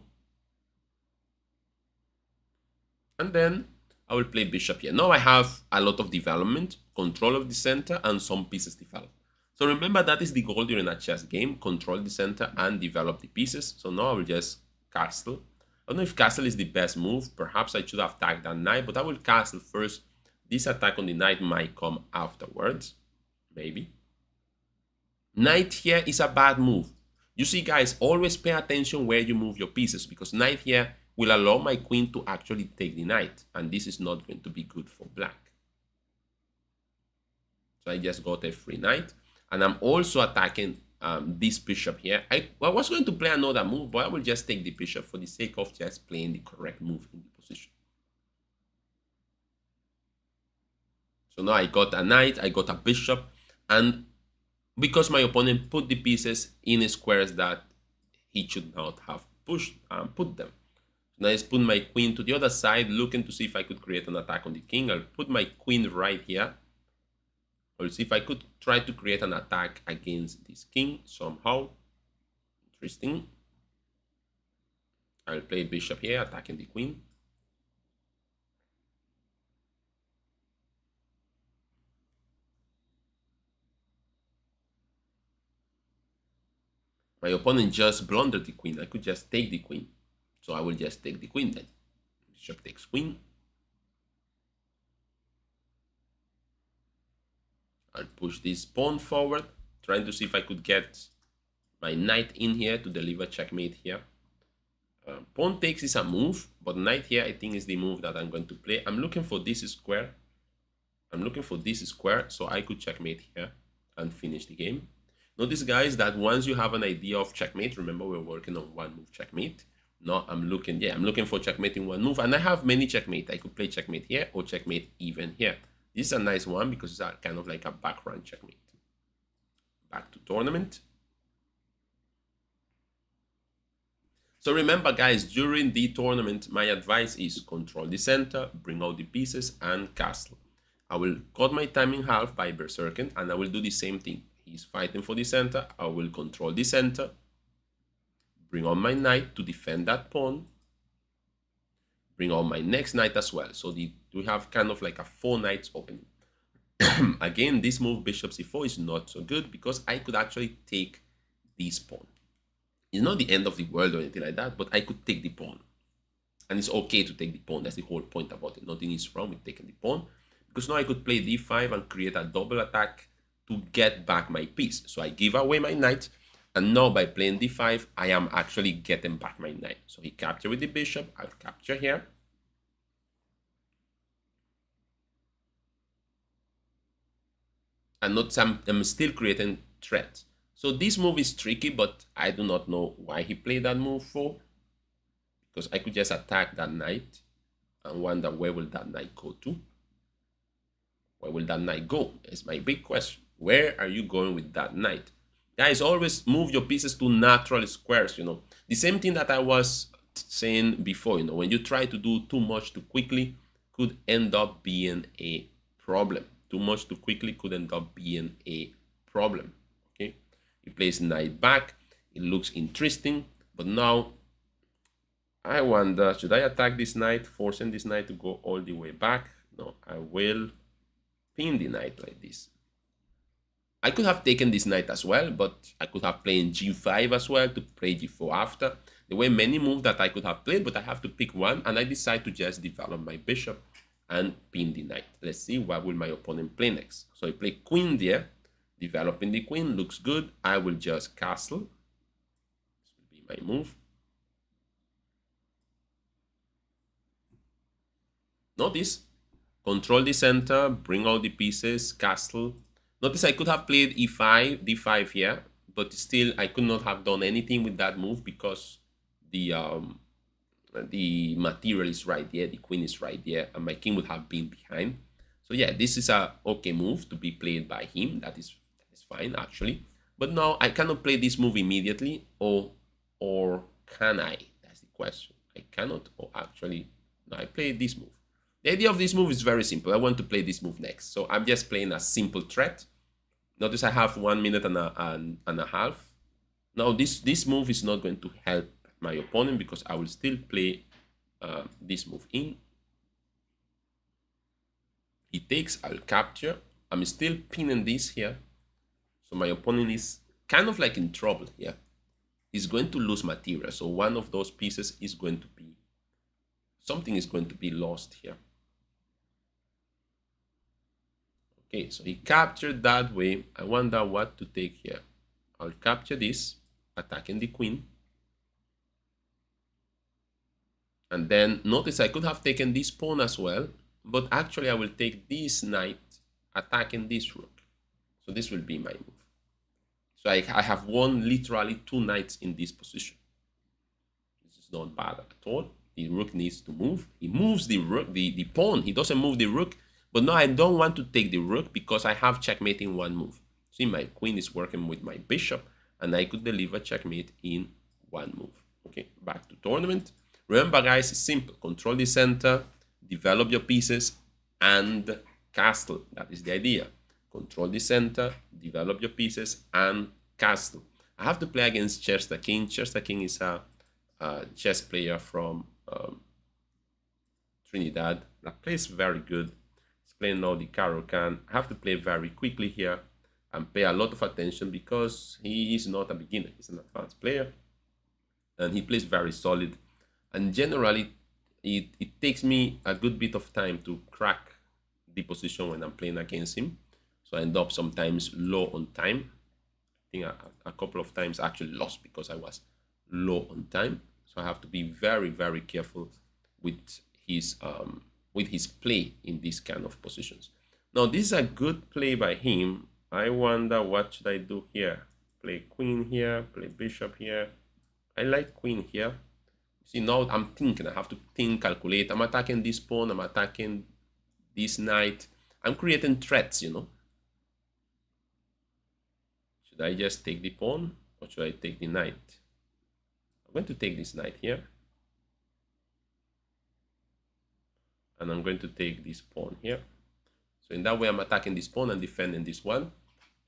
And then I will play bishop here. Now I have a lot of development, control of the center, and some pieces developed. So remember, that is the goal during a chess game: control the center and develop the pieces. So now I will just castle. I don't know if castle is the best move. Perhaps I should have attacked that knight, but I will castle first. This attack on the knight might come afterwards, maybe. Knight here is a bad move. You see, guys, always pay attention where you move your pieces, because knight here will allow my queen to actually take the knight, and this is not going to be good for black. So I just got a free knight, and I'm also attacking this bishop here. I was going to play another move, but I will just take the bishop for the sake of just playing the correct move in the position. So now I got a knight, I got a bishop, and because my opponent put the pieces in squares that he should not have put them. Now I just put my queen to the other side, looking to see if I could create an attack on the king. I'll put my queen right here. I'll see if I could try to create an attack against this king somehow. Interesting. I'll play bishop here, attacking the queen. My opponent just blundered the queen. I could just take the queen. So I will just take the queen then. Bishop takes queen. I'll push this pawn forward, trying to see if I could get my knight in here to deliver checkmate here. Pawn takes is a move, but knight here I think is the move that I'm going to play. I'm looking for this square. So I could checkmate here and finish the game. Notice, guys, that once you have an idea of checkmate, remember we're working on one move checkmate. Now I'm looking for checkmate in one move, and I have many checkmate. I could play checkmate here or checkmate even here. This is a nice one because it's kind of like a background checkmate. Back to tournament. So remember, guys, during the tournament, my advice is control the center, bring out the pieces, and castle. I will cut my time in half by berserking, and I will do the same thing. He's fighting for the center. I will control the center, bring on my knight to defend that pawn, bring on my next knight as well. So we have kind of like a 4 knights opening. Again, this move bishop c4 is not so good because I could actually take this pawn. It's not the end of the world or anything like that, but I could take the pawn. And it's okay to take the pawn. That's the whole point about it. Nothing is wrong with taking the pawn. Because now I could play d5 and create a double attack to get back my piece. So I give away my knight. And now by playing d5, I am actually getting back my knight. So he captured with the bishop. I'll capture here. And not I'm still creating threats. So this move is tricky, but I do not know why he played that move for. Because I could just attack that knight and wonder where will that knight go to. Where will that knight go? Is my big question. Where are you going with that knight? Guys, always move your pieces to natural squares, you know. The same thing that I was saying before, you know, when you try to do too much too quickly could end up being a problem. Too much too quickly could end up being a problem. Okay, he plays knight back. It looks interesting, but now I wonder, should I attack this knight, forcing this knight to go all the way back? No, I will pin the knight like this. I could have taken this knight as well, but I could have played g5 as well to play g4 after. There were many moves that I could have played, but I have to pick one, and I decide to just develop my bishop and pin the knight. Let's see what will my opponent play next. So I play queen there, developing the queen, looks good. I will just castle. This will be my move. Notice, control the center, bring out the pieces, castle. Notice I could have played e5, d5 here, but still I could not have done anything with that move because the material is right there, the queen is right there, and my king would have been behind. So yeah, this is a okay move to be played by him. That is fine actually. But now I cannot play this move immediately, or can I? That's the question. I cannot, or actually, no, I play this move. The idea of this move is very simple. I want to play this move next. So I'm just playing a simple threat. Notice I have 1 minute and a half. Now this move is not going to help my opponent because I will still play this move in. He takes, I'll capture. I'm still pinning this here. So my opponent is kind of like in trouble here. He's going to lose material. So one of those pieces is going to be, something is going to be lost here. Okay, so he captured that way. I wonder what to take here. I'll capture this, attacking the queen. And then notice I could have taken this pawn as well, but actually I will take this knight attacking this rook. So this will be my move. So I have won literally 2 knights in this position. This is not bad at all. The rook needs to move. He moves the rook, the pawn. He doesn't move the rook. But no, I don't want to take the rook because I have checkmate in 1 move. See, my queen is working with my bishop, and I could deliver checkmate in 1 move. Okay, back to tournament. Remember, guys, it's simple. Control the center, develop your pieces, and castle. That is the idea. Control the center, develop your pieces, and castle. I have to play against Chester King. Chester King is a chess player from Trinidad that plays very good. He's playing now the Caro-Kann. I have to play very quickly here and pay a lot of attention because he is not a beginner. He's an advanced player, and he plays very solid. And generally, it takes me a good bit of time to crack the position when I'm playing against him. So I end up sometimes low on time. I think a couple of times I actually lost because I was low on time. So I have to be very, very careful with his play in these kind of positions. Now, this is a good play by him. I wonder what should I do here. Play queen here, play bishop here. I like queen here. See, now I'm thinking. I have to think, calculate. I'm attacking this pawn. I'm attacking this knight. I'm creating threats, you know. Should I just take the pawn or should I take the knight? I'm going to take this knight here. And I'm going to take this pawn here. So in that way, I'm attacking this pawn and defending this one.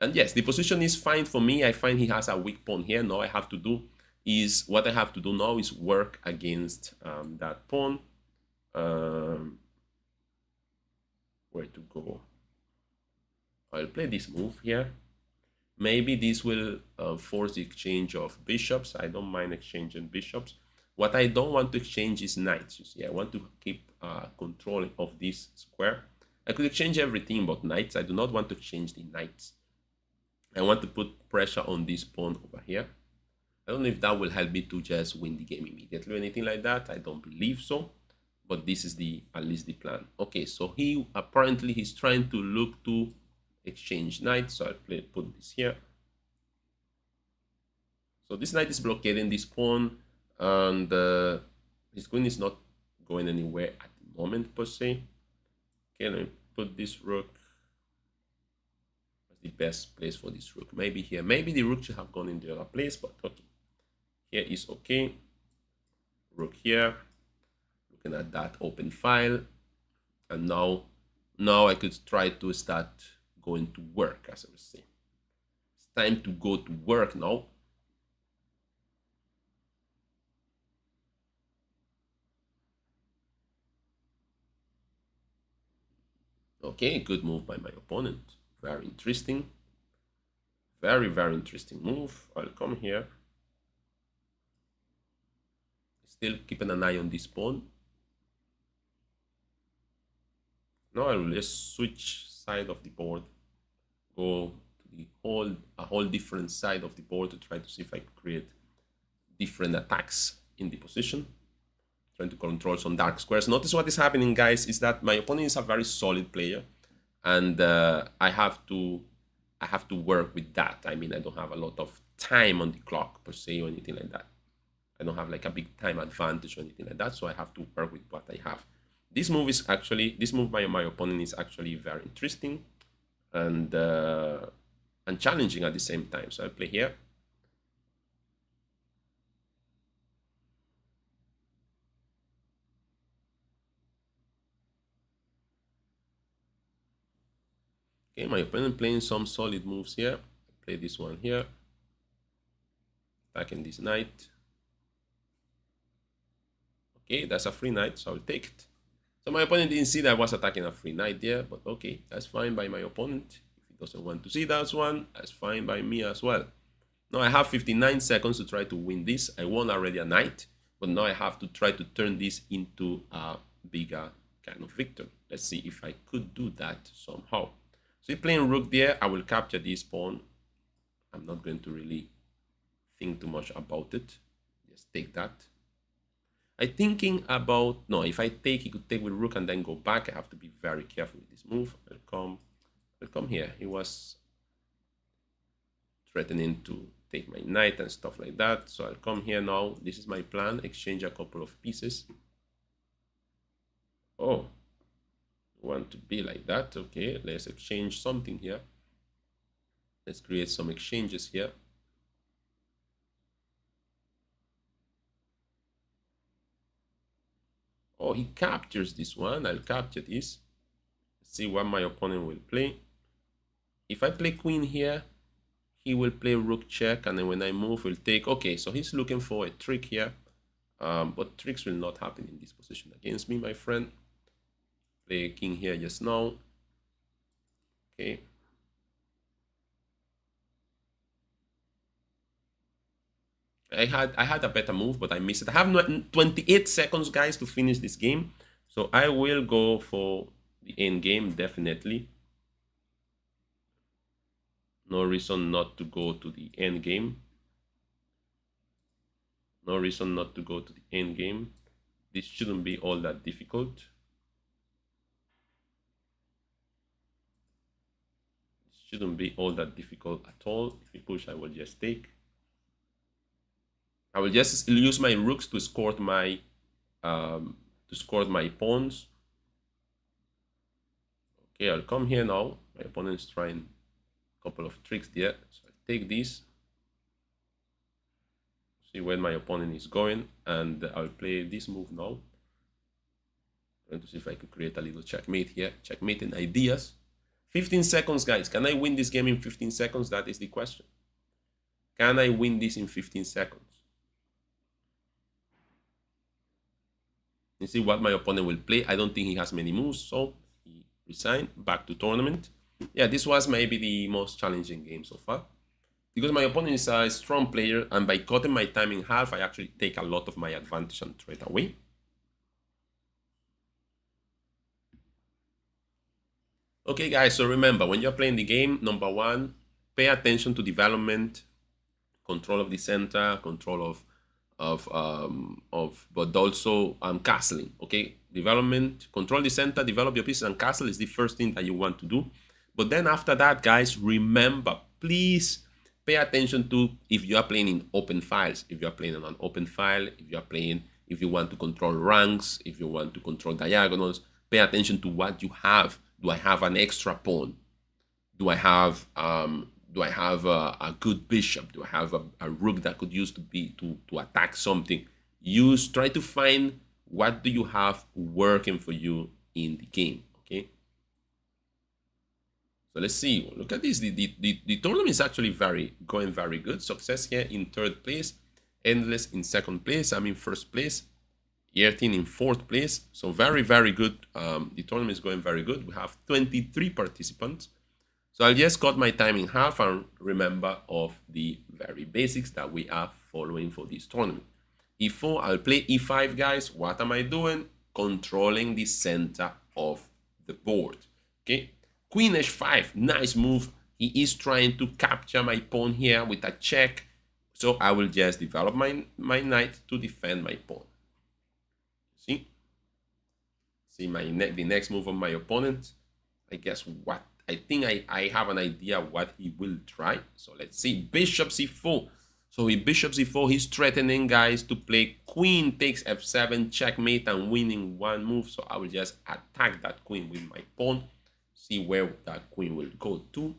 And yes, the position is fine for me. I find he has a weak pawn here. Now what I have to do now is work against that pawn. Where to go? I'll play this move here. Maybe this will force the exchange of bishops. I don't mind exchanging bishops. What I don't want to exchange is knights. You see, I want to keep control of this square. I could exchange everything but knights. I do not want to exchange the knights. I want to put pressure on this pawn over here. I don't know if that will help me to just win the game immediately or anything like that. I don't believe so. But this is at least the plan. Okay, so he's trying to look to exchange knights. So I'll put this here. So this knight is blockading this pawn, and his queen is not going anywhere at the moment per se. Okay, let me put this rook. What's the best place for this rook? Maybe here. Maybe the rook should have gone in the other place, but okay. Here is okay. Rook here. Looking at that open file, and now I could try to start going to work, as I was saying. It's time to go to work now. Okay, good move by my opponent. Very interesting. Very, very interesting move. I'll come here. Still keeping an eye on this pawn. Now I will just switch side of the board, go to a whole different side of the board to try to see if I could create different attacks in the position, trying to control some dark squares. Notice what is happening, guys, is that my opponent is a very solid player, and I have to work with that. I mean, I don't have a lot of time on the clock per se or anything like that. I don't have like a big time advantage or anything like that, so I have to work with what I have. This move by my opponent is actually very interesting and challenging at the same time. So I play here. Okay, my opponent playing some solid moves here. I play this one here. Attacking this knight. Okay, that's a free knight, so I'll take it. So my opponent didn't see that I was attacking a free knight there, but okay, that's fine by my opponent. If he doesn't want to see that one, that's fine by me as well. Now I have 59 seconds to try to win this. I won already a knight, but now I have to try to turn this into a bigger kind of victory. Let's see if I could do that somehow. So you're playing rook there. I will capture this pawn. I'm not going to really think too much about it. Just take that. I'm thinking about, no, if I take, he could take with rook and then go back. I have to be very careful with this move. I'll come here. He was threatening to take my knight and stuff like that. So I'll come here now. This is my plan. Exchange a couple of pieces. Oh, want to be like that. Okay, let's exchange something here. Let's create some exchanges here. Oh, he captures this one. I'll capture this. Let's see what my opponent will play. If I play queen here, he will play rook check, and then when I move, we'll take. Okay, so he's looking for a trick here, but tricks will not happen in this position against me, my friend. Play king here just now. Okay. I had a better move, but I missed it. I have 28 seconds, guys, to finish this game. So I will go for the end game, definitely. No reason not to go to the end game. No reason not to go to the end game. This shouldn't be all that difficult. It shouldn't be all that difficult at all. If you push, I will just take. I will just use my rooks to escort my pawns. Okay, I'll come here now. My opponent's trying a couple of tricks there. So I take this. See where my opponent is going, and I'll play this move now. Trying to see if I could create a little checkmate here. Checkmating ideas. 15 seconds, guys. Can I win this game in 15 seconds? That is the question. Can I win this in 15 seconds? You see what my opponent will play. I don't think he has many moves, so he resigned. Back to tournament. Yeah, this was maybe the most challenging game so far, because my opponent is a strong player, and by cutting my time in half, I actually take a lot of my advantage and throw it away. Okay, guys, so remember, when you're playing the game, number one, pay attention to development, control of the center, control but also castling. Okay, development, control the center, develop your pieces, and castle is the first thing that you want to do. But then after that, guys, remember, please pay attention to if you are playing in open files. If you are playing on an open file, if you want to control ranks, if you want to control diagonals, pay attention to what you have. Do I have an extra pawn? Do I have a good bishop? Do I have a rook that could use to attack something? Try to find what do you have working for you in the game. Okay. So let's see. Look at this. The tournament is actually going very good. Success here in third place. Endless in second place. I'm in first place. Adrian in fourth place. So very good. The tournament is going very good. We have 23 participants. So I'll just cut my time in half and remember of the very basics that we are following for this tournament. E4, I'll play E5, guys. What am I doing? Controlling the center of the board. Okay. Queen H5, nice move. He is trying to capture my pawn here with a check. So I will just develop my knight to defend my pawn. See the next move of my opponent. I guess what I think I have an idea what he will try. So let's see. Bishop c4. So with bishop c4, he's threatening, guys, to play queen takes f7, checkmate, and winning one move. So I will just attack that queen with my pawn. See where that queen will go to.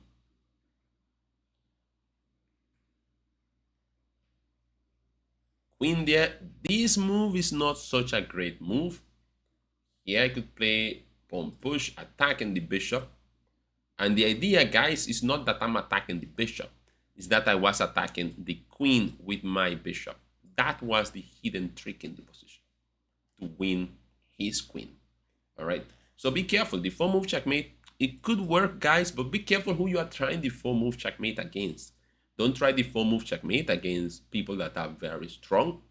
Queen there. This move is not such a great move. Here I could play pawn push, attacking the bishop. And the idea, guys, is not that I'm attacking the bishop. It's that I was attacking the queen with my bishop. That was the hidden trick in the position to win his queen. All right. So be careful. The 4-move checkmate, it could work, guys, but be careful who you are trying the 4-move checkmate against. Don't try the 4-move checkmate against people that are very strong,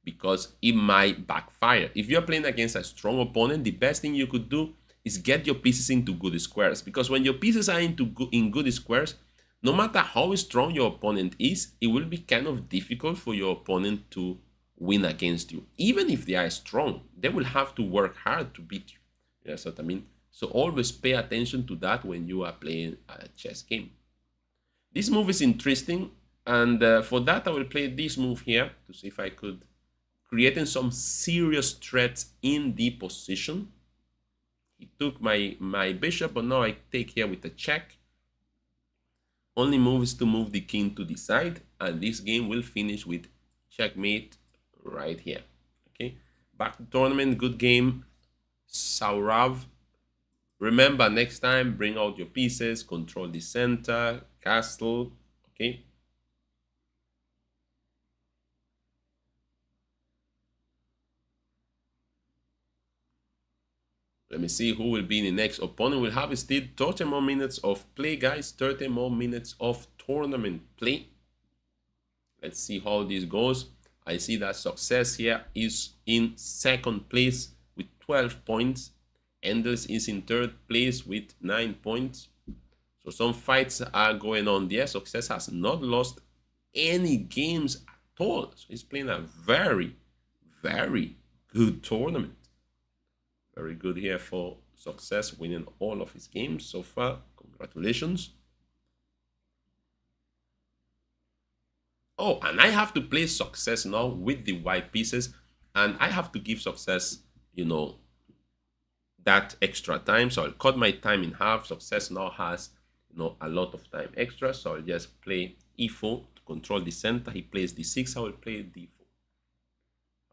because it might backfire. If you're playing against a strong opponent, the best thing you could do is get your pieces into good squares, because when your pieces are in good squares, no matter how strong your opponent is, it will be kind of difficult for your opponent to win against you. Even if they are strong, they will have to work hard to beat you. That's what I mean. So always pay attention to that when you are playing a chess game. This move is interesting, and for that I will play this move here to see if I could creating some serious threats in the position. He took my bishop, but now I take here with a check. Only move is to move the king to the side, and this game will finish with checkmate right here. Okay, back to tournament. Good game, Saurav. Remember, next time, bring out your pieces, control the center, castle. Okay. Let me see who will be the next opponent. We'll have still 30 more minutes of play, guys. 30 more minutes of tournament play. Let's see how this goes. I see that Success here is in second place with 12 points. Endless is in third place with 9 points. So some fights are going on there. Success has not lost any games at all. So he's playing a very, very good tournament. Very good here for Success, winning all of his games so far. Congratulations. Oh, and I have to play Success now with the white pieces, and I have to give Success, you know, that extra time. So I'll cut my time in half. Success now has, you know, a lot of time extra. So I'll just play e4 to control the center. He plays d6. I will play d4.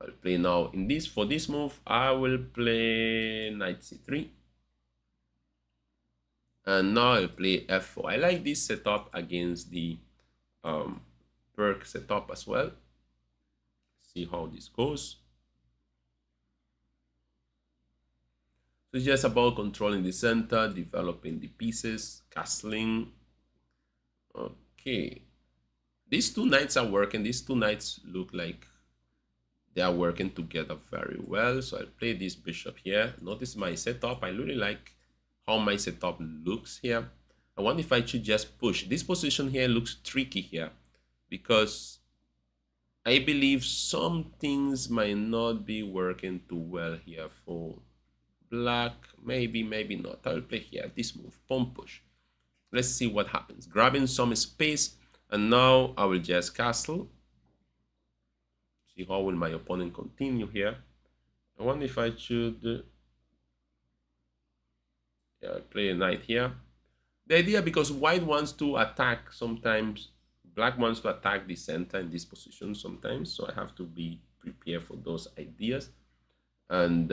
I'll play now in this. For this move, I will play knight c3. And now I'll play f4. I like this setup against the Perk setup as well. See how this goes. So it's just about controlling the center, developing the pieces, castling. Okay. These two knights are working. These two knights look like they are working together very well. So I'll play this bishop here. Notice my setup. I really like how my setup looks here. I wonder if I should just push. This position here looks tricky here because I believe some things might not be working too well here for Black. Maybe, maybe not. I'll play here this move, pawn push. Let's see what happens. Grabbing some space, and now I will just castle. See how will my opponent continue here. I wonder if I should play a knight here. The idea, because white wants to attack sometimes, black wants to attack the center in this position sometimes, so I have to be prepared for those ideas. And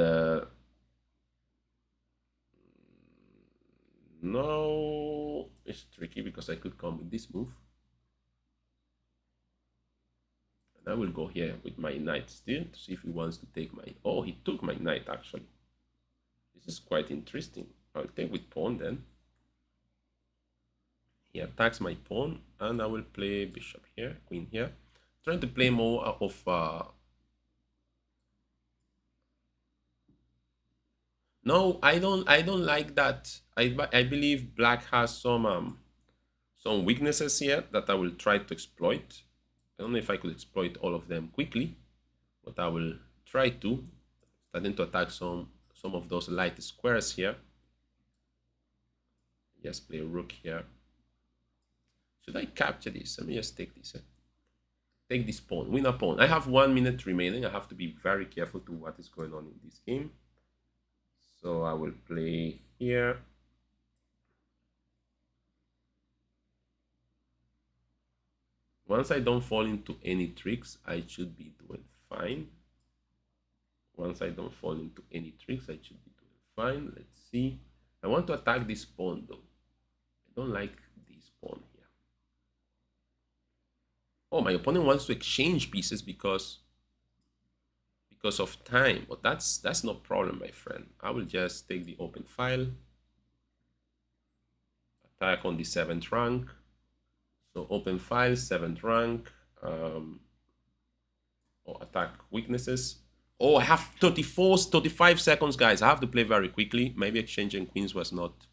no, it's tricky because I could come with this move. And I will go here with my knight still to see if he wants to take my... Oh, he took my knight actually. This is quite interesting. I'll take with pawn then. He attacks my pawn, and I will play bishop here, queen here. Trying to play more of no, I don't like that. I believe black has some weaknesses here that I will try to exploit. I don't know if I could exploit all of them quickly, but I will try to. Starting to attack some of those light squares here. Just play rook here. Should I capture this? Let me just take this. Take this pawn, win a pawn. I have 1 minute remaining. I have to be very careful to what is going on in this game. So I will play here. Once I don't fall into any tricks, I should be doing fine. Once I don't fall into any tricks, I should be doing fine. Let's see. I want to attack this pawn though. I don't like this pawn here. Oh, my opponent wants to exchange pieces because of time, but that's no problem, my friend. I will just take the open file, attack on the 7th rank. So open file, 7th rank, or attack weaknesses. Oh, I have 35 seconds, guys. I have to play very quickly. Maybe exchanging queens was not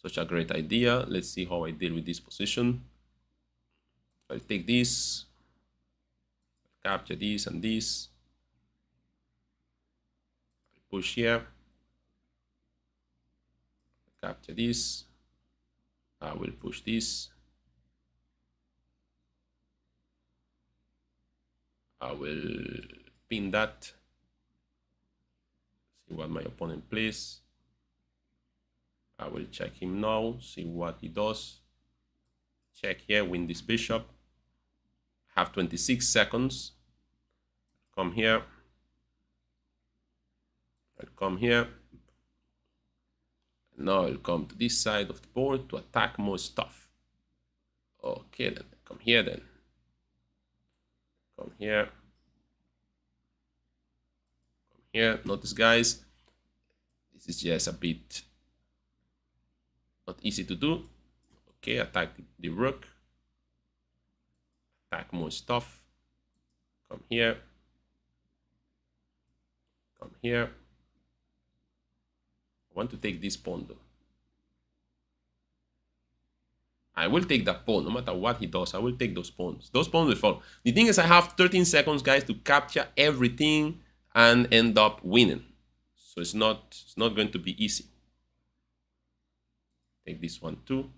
such a great idea. Let's see how I deal with this position. I'll take this, Capture this and this. Push here. Capture this. I will push this. I will pin that. See what my opponent plays. I will check him now, see what he does. Check here, win this bishop. Have 26 seconds. Come here. I'll come here. Now I'll come to this side of the board to attack more stuff. Okay then, come here then. Come here. Come here. Notice guys, this is just a bit not easy to do. Okay, attack the rook. Attack more stuff. Come here. Come here. I want to take this pawn though. I will take that pawn, no matter what he does. I will take those pawns. Those pawns will fall. The thing is, I have 13 seconds, guys, to capture everything and end up winning. So it's not going to be easy. Take this one too.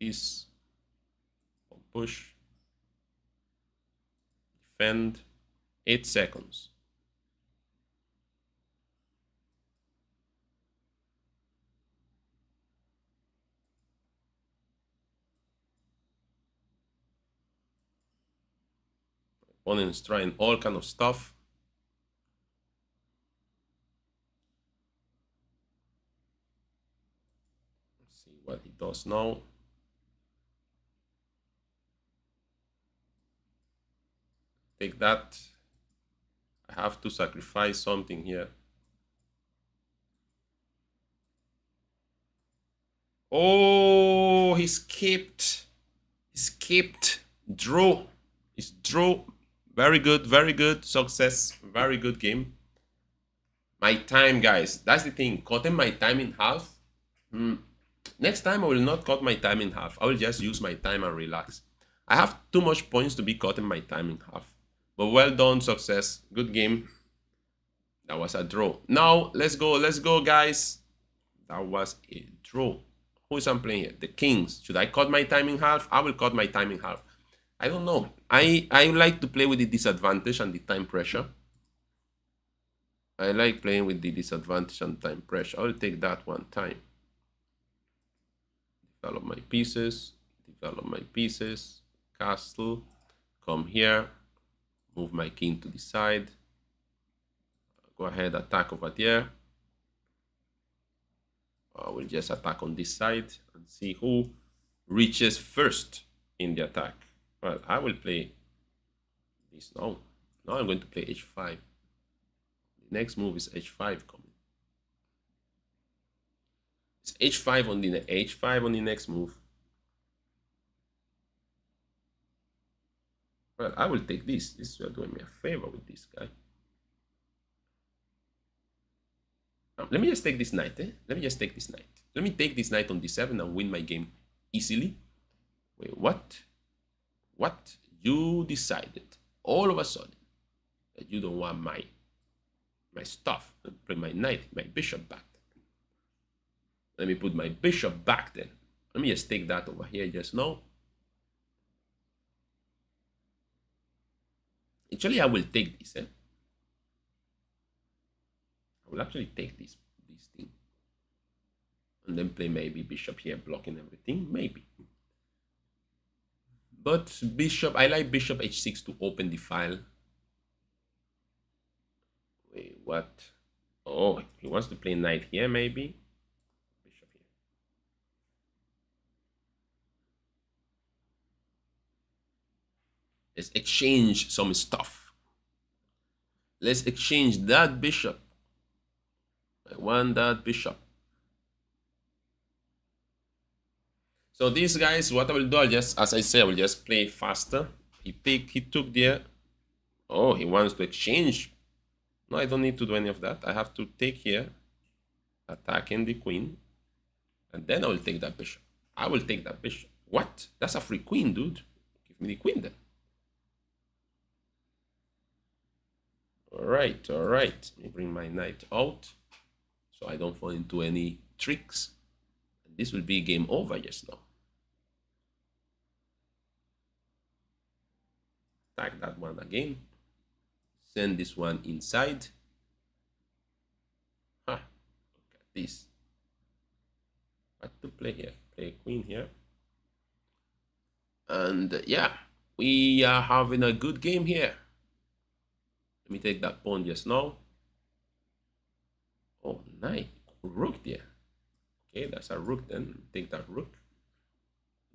Take this. Push. Defend. 8 seconds. Opponents trying all kind of stuff. Let's see what he does now. Take that. I have to sacrifice something here. Oh, he skipped. He skipped. Draw. It's draw. Very good, success, very good game. My time, guys, that's the thing, cutting my time in half. Next time I will not cut my time in half. I will just use my time and relax. I have too much points to be cutting my time in half. But well done, success, good game. That was a draw. Now, let's go, guys. That was a draw. Who is I'm playing here? The Kings. Should I cut my time in half? I will cut my time in half. I don't know. I like to play with the disadvantage and the time pressure. I like playing with the disadvantage and time pressure. I will take that one time. Develop my pieces. Develop my pieces. Castle. Come here. Move my king to the side. Go ahead, attack over there. I will just attack on this side and see who reaches first in the attack. Well, I will play this now. Now I'm going to play h5. The next move is h5 coming. It's h5 on the next move. Well, I will take this. This is doing me a favor with this guy. Let me just take this knight. Let me just take this knight. Let me take this knight on d7 and win my game easily. Wait, what? What? You decided all of a sudden that you don't want my stuff. Bring my knight, my bishop back. Let me put my bishop back then. Let me just take that over here just now. Actually, I will take this. I will actually take this thing. And then play maybe bishop here, blocking everything. Maybe. But bishop, I like bishop h6 to open the file. Wait, what? Oh, he wants to play knight here, maybe. Bishop here. Let's exchange some stuff. Let's exchange that bishop. I want that bishop. So these guys, what I will do, I'll just, as I said, I will just play faster. He took there. Oh, he wants to exchange. No, I don't need to do any of that. I have to take here, attacking the queen, and then I will take that bishop. I will take that bishop. What? That's a free queen, dude. Give me the queen then. All right. Let me bring my knight out so I don't fall into any tricks. This will be game over just now. Attack that one again. Send this one inside. Look at this. What to play here? Play queen here. And yeah, we are having a good game here. Let me take that pawn just now. Oh, knight. Rook there. Okay, that's a rook then. Take that rook.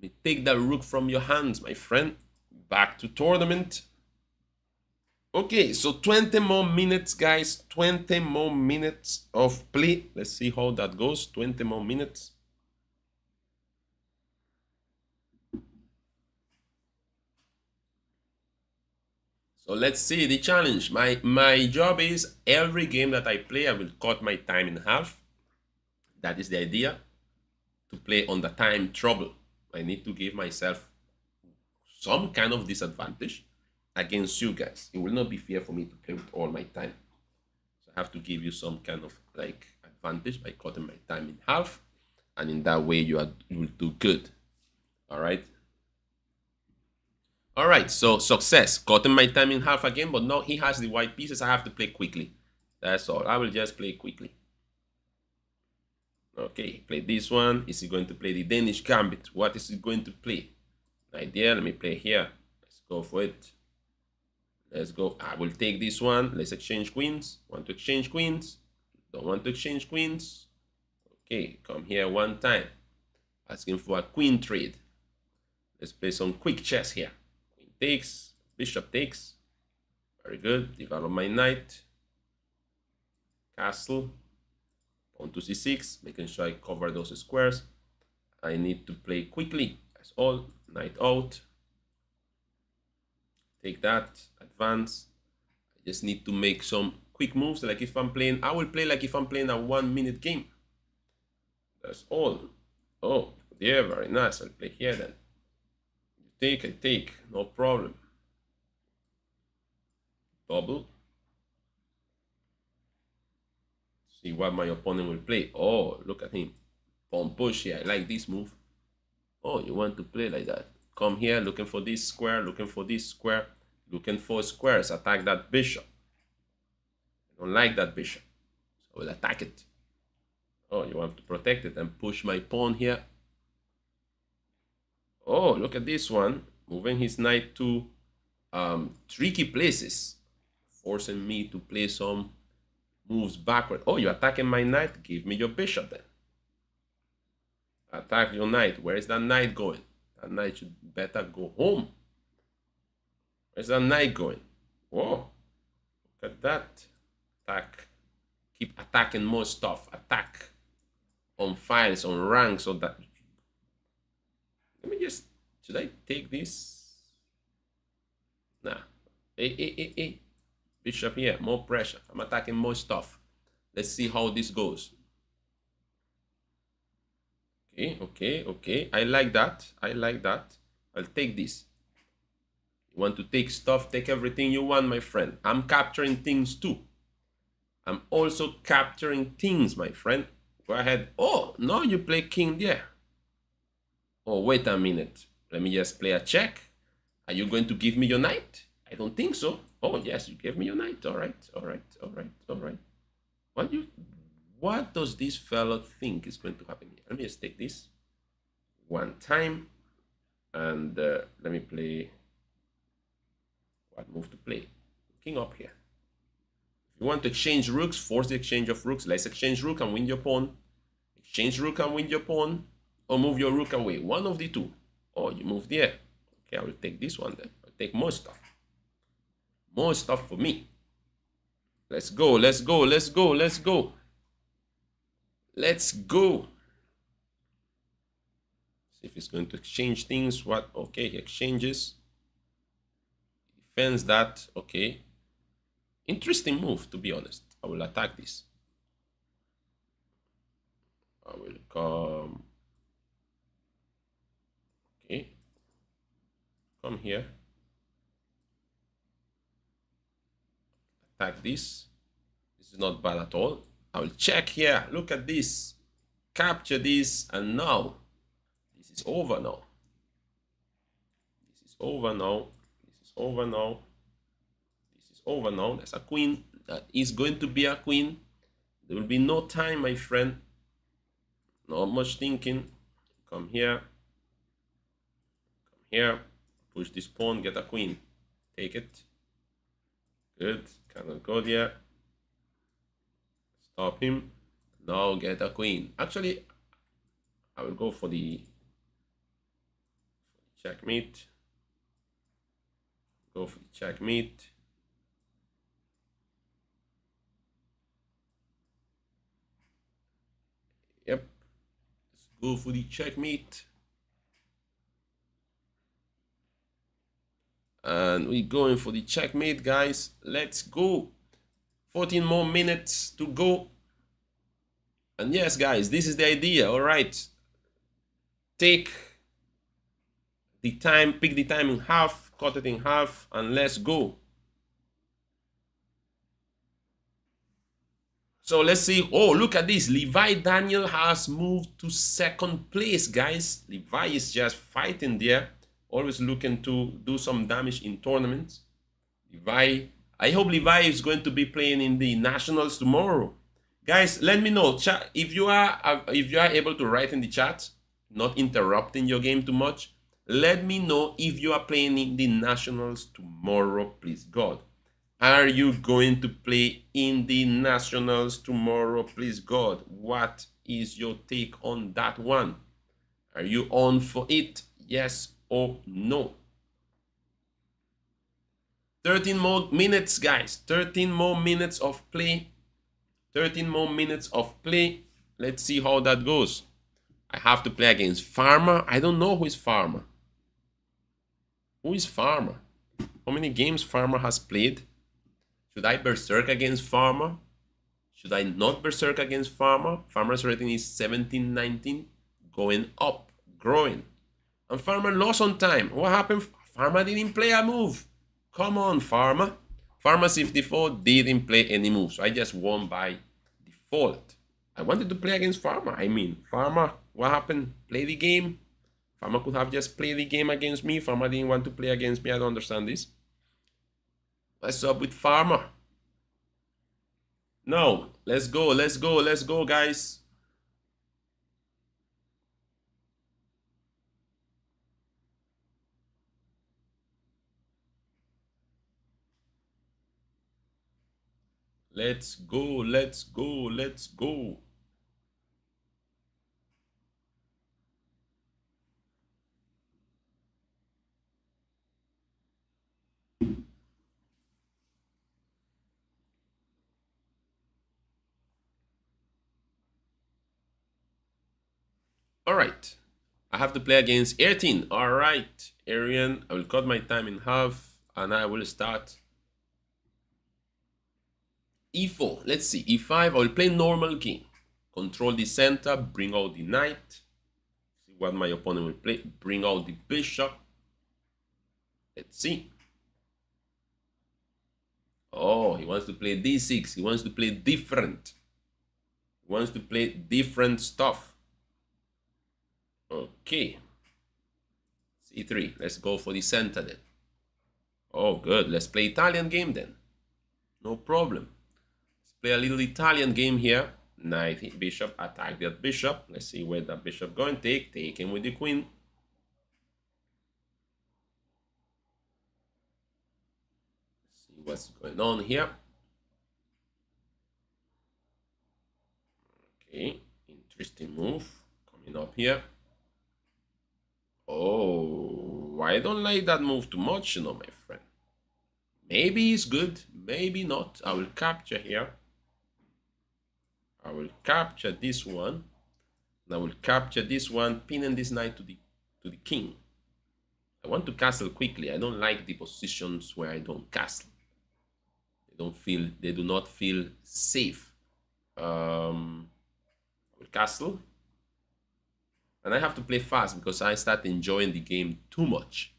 Let me take that rook from your hands, my friend. Back to tournament. Okay, so 20 more minutes, guys. 20 more minutes of play. Let's see how that goes. 20 more minutes. So let's see the challenge. My job is every game that I play, I will cut my time in half. That is the idea, to play on the time trouble. I need to give myself some kind of disadvantage against you guys. It will not be fair for me to play with all my time. So I have to give you some kind of like advantage by cutting my time in half. And in that way, you will do good. All right. All right, so success. Cutting my time in half again, but now he has the white pieces. I have to play quickly. That's all. I will just play quickly. Okay, play this one. Is he going to play the Danish Gambit? What is he going to play? Idea, let me play here. Let's go for it. Let's go. I will take this one. Let's exchange queens. Want to exchange queens? Don't want to exchange queens? Okay, come here one time. Asking for a queen trade. Let's play some quick chess here. Queen takes, bishop takes. Very good. Develop my knight. Castle. Pawn to c6, making sure I cover those squares. I need to play quickly. That's all. Knight out. Take that. Advance. I just need to make some quick moves. Like if I'm playing, I will play like if I'm playing a 1 minute game. That's all. Oh, yeah, very nice. I'll play here then. You take, I take. No problem. Double. See what my opponent will play. Oh, look at him. Pawn push here. I like this move. Oh, you want to play like that. Come here, looking for this square, looking for this square, looking for squares. Attack that bishop. I don't like that bishop, so I will attack it. Oh, you want to protect it and push my pawn here. Oh, look at this one. Moving his knight to tricky places. Forcing me to play some moves backward. Oh, you're attacking my knight? Give me your bishop then. Attack your knight. Where is that knight going? That knight should better go home. Where's that knight going? Whoa. Look at that. Attack. Keep attacking more stuff. Attack on files, on ranks, so that. Let me just. Should I take this? Nah. Hey. Bishop here. More pressure. I'm attacking more stuff. Let's see how this goes. Okay. I like that. I'll take this. You want to take stuff, take everything you want, my friend. I'm capturing things too. I'm also capturing things, my friend. Go ahead. Oh, no, you play king there. Oh, wait a minute. Let me just play a check. Are you going to give me your knight? I don't think so. Oh, yes, you gave me your knight. All right. What does this fellow think is going to happen here? Let me just take this one time. And let me play. What move to play? King up here. If you want to exchange rooks, force the exchange of rooks. Let's exchange rook and win your pawn. Exchange rook and win your pawn. Or move your rook away. One of the two. Oh, you move there. Okay, I will take this one then. I'll take more stuff. More stuff for me. Let's go. Let's go. See if he's going to exchange things. What? Okay, he exchanges. Defends that. Okay. Interesting move, to be honest. I will attack this. I will come. Okay. Come here. attack this. This is not bad at all. I will check here. Look at this. Capture this, and now this is over now. This is over now. This is over now. This is over now. There's a queen. That is going to be a queen. There will be no time, my friend. Not much thinking. Come here. Come here. Push this pawn, get a queen. Take it. Good. Cannot go there. Stop him. Now get a queen. Actually, I will go for the checkmate. Go for the checkmate. Yep. Let's go for the checkmate. And we're going for the checkmate, guys. Let's go. 14 more minutes to go. And yes, guys, this is the idea. All right. Take the time, pick the time in half, cut it in half, and let's go. So let's see. Oh, look at this. Levi Daniel has moved to second place, guys. Levi is just fighting there. Always looking to do some damage in tournaments. Levi, I hope Levi is going to be playing in the nationals tomorrow. Guys, let me know chat if you are able to write in the chat, not interrupting your game too much. Let me know if you are playing in the nationals tomorrow, please God. Are you going to play in the nationals tomorrow, please God? What is your take on that one? Are you on for it? Yes or no? 13 more minutes, guys. 13 more minutes of play. 13 more minutes of play. Let's see how that goes. I have to play against Farmer. I don't know who is Farmer. Who is Farmer? How many games Farmer has played? Should I berserk against Farmer? Should I not berserk against Farmer? Farmer's rating is 17, 19. Going up, growing. And Farmer lost on time. What happened? Farmer didn't play a move. Come on, Farmer. Farmer 54 didn't play any moves. So I just won by default. I wanted to play against Farmer. I mean, Farmer, what happened? Play the game. Farmer could have just played the game against me. Farmer didn't want to play against me. I don't understand this. What's up with Farmer? No, let's go, let's go, let's go, guys. Let's go, let's go, let's go. All right, I have to play against Adrian. All right, Adrian, I will cut my time in half and I will start. E4, let's see, E5, I will play normal game. Control the center, bring out the knight. See what my opponent will play. Bring out the bishop. Let's see. Oh, he wants to play D6. He wants to play different. He wants to play different stuff. Okay. C3. Let's go for the center then. Oh, good. Let's play Italian game then. No problem. Let's play a little Italian game here. Knight hit bishop. Attack that bishop. Let's see where that bishop going. Take him with the queen. Let's see what's going on here. Okay. Interesting move. Coming up here. Oh, I don't like that move too much, you know, my friend. Maybe it's good, maybe not. I will capture here. I will capture this one. And I will capture this one, pinning this knight to the king. I want to castle quickly. I don't like the positions where I don't castle. They do not feel safe. I will castle. And I have to play fast because I start enjoying the game too much.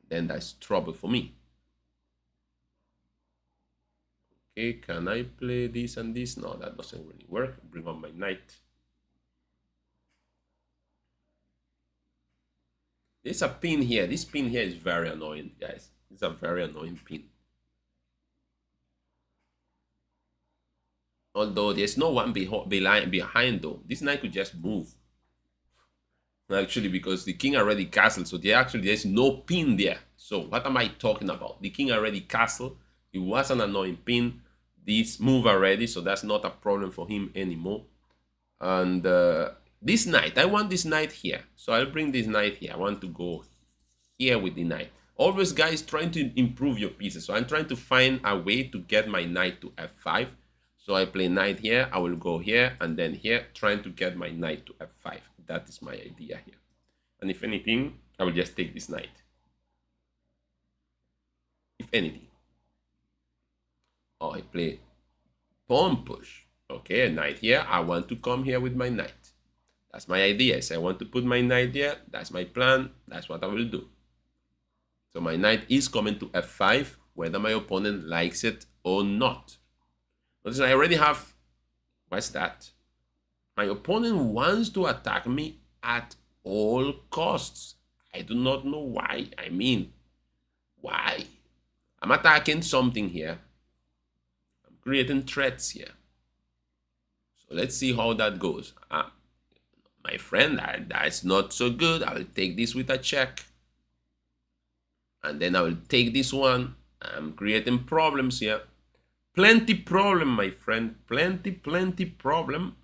Then that's trouble for me. Okay, can I play this and this? No, that doesn't really work. Bring on my knight. There's a pin here. This pin here is very annoying, guys. It's a very annoying pin. Although there's no one behind though. This knight could just move. Actually, because the king already castled, so there's no pin there. So what am I talking about? The king already castled. It was an annoying pin. This move already, so that's not a problem for him anymore. And this knight, I want this knight here. So I'll bring this knight here. I want to go here with the knight. Always, guys, trying to improve your pieces. So I'm trying to find a way to get my knight to f5. So I play knight here. I will go here and then here, trying to get my knight to f5. That is my idea here. And if anything, I will just take this knight. If anything. Oh, I play pawn push. Okay, knight here. I want to come here with my knight. That's my idea. So I want to put my knight here. That's my plan. That's what I will do. So my knight is coming to f5, whether my opponent likes it or not. Notice I already have, what's that? My opponent wants to attack me at all costs. I do not know why. I mean, why? I'm attacking something here. I'm creating threats here. So let's see how that goes. My friend, that's not so good. I will take this with a check. And then I will take this one. I'm creating problems here. Plenty problem, my friend. Plenty problem.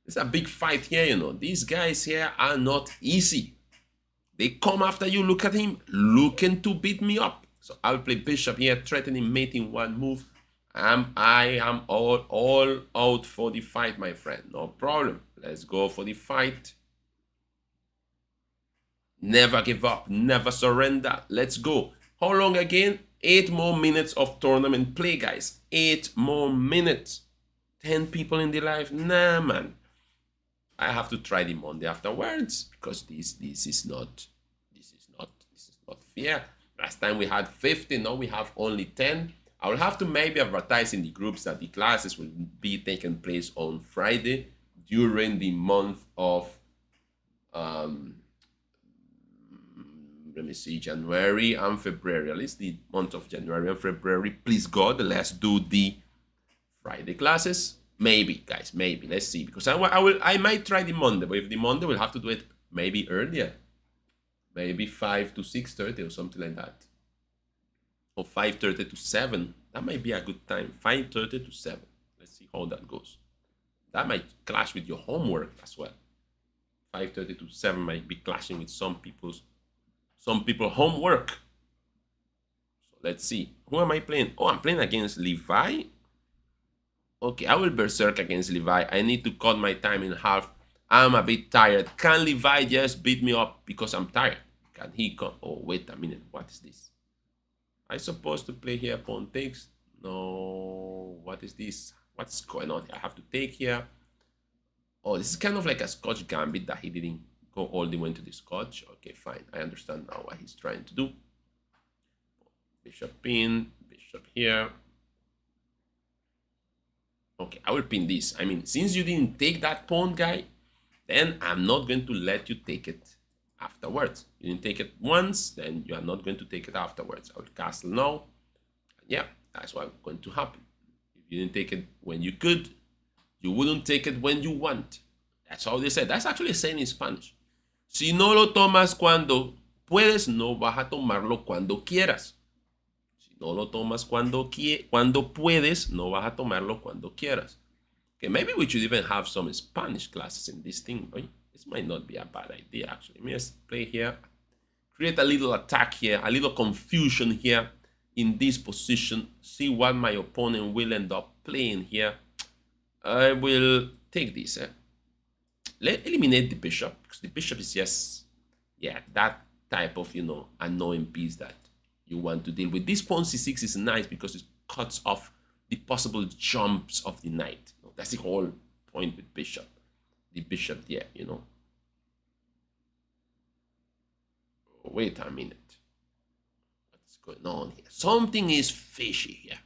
It's a big fight here, you know. These guys here are not easy. They come after you. Look at him, looking to beat me up. So I'll play bishop here, threatening mate in one move. I am all out for the fight, my friend. No problem. Let's go for the fight. Never give up. Never surrender. Let's go. How long again? 8 more minutes of tournament play, guys. 8 more minutes. 10 people in the live. Nah, man. I have to try the Monday afterwards because this is not fair. Last time we had 50. Now we have only 10. I will have to maybe advertise in the groups that the classes will be taking place on Friday during the month of let me see, January and February. At least the month of January and February. Please God, let's do the Friday classes. Maybe, guys, maybe. Let's see. Because I might try the Monday, but if the Monday, we'll have to do it maybe earlier. Maybe 5 to 6:30 or something like that. Or 5:30 to 7. That might be a good time. 5:30 to 7. Let's see how that goes. That might clash with your homework as well. 5:30 to 7 might be clashing with some people's homework. So let's see. Who am I playing? Oh, I'm playing against Levi. Okay, I will berserk against Levi. I need to cut my time in half. I'm a bit tired. Can Levi just beat me up because I'm tired? Can he come? Oh, wait a minute. What is this? I supposed to play here pawn takes? No. What is this? What's going on? I have to take here. Oh, this is kind of like a Scotch gambit that he didn't go all the way to the Scotch. Okay, fine. I understand now what he's trying to do. Bishop pin, bishop here. Okay, I will pin this. I mean, since you didn't take that pawn, guy, then I'm not going to let you take it afterwards. You didn't take it once, then you are not going to take it afterwards. I will castle now. Yeah, that's what's going to happen. If you didn't take it when you could, you wouldn't take it when you want. That's how they said. That's actually a saying in Spanish. Si no lo tomas cuando puedes, no vas a tomarlo cuando quieras. Si no lo tomas cuando puedes, no vas a tomarlo cuando quieras. Okay, maybe we should even have some Spanish classes in this thing, right? This might not be a bad idea, actually. Let me just play here. Create a little attack here, a little confusion here in this position. See what my opponent will end up playing here. I will take this. Let's eliminate the bishop, because the bishop is just, yeah, that type of, you know, annoying piece that you want to deal with. This pawn c6 is nice because it cuts off the possible jumps of the knight. You know, that's the whole point with bishop. The bishop there, you know. Wait a minute. What's going on here? Something is fishy here.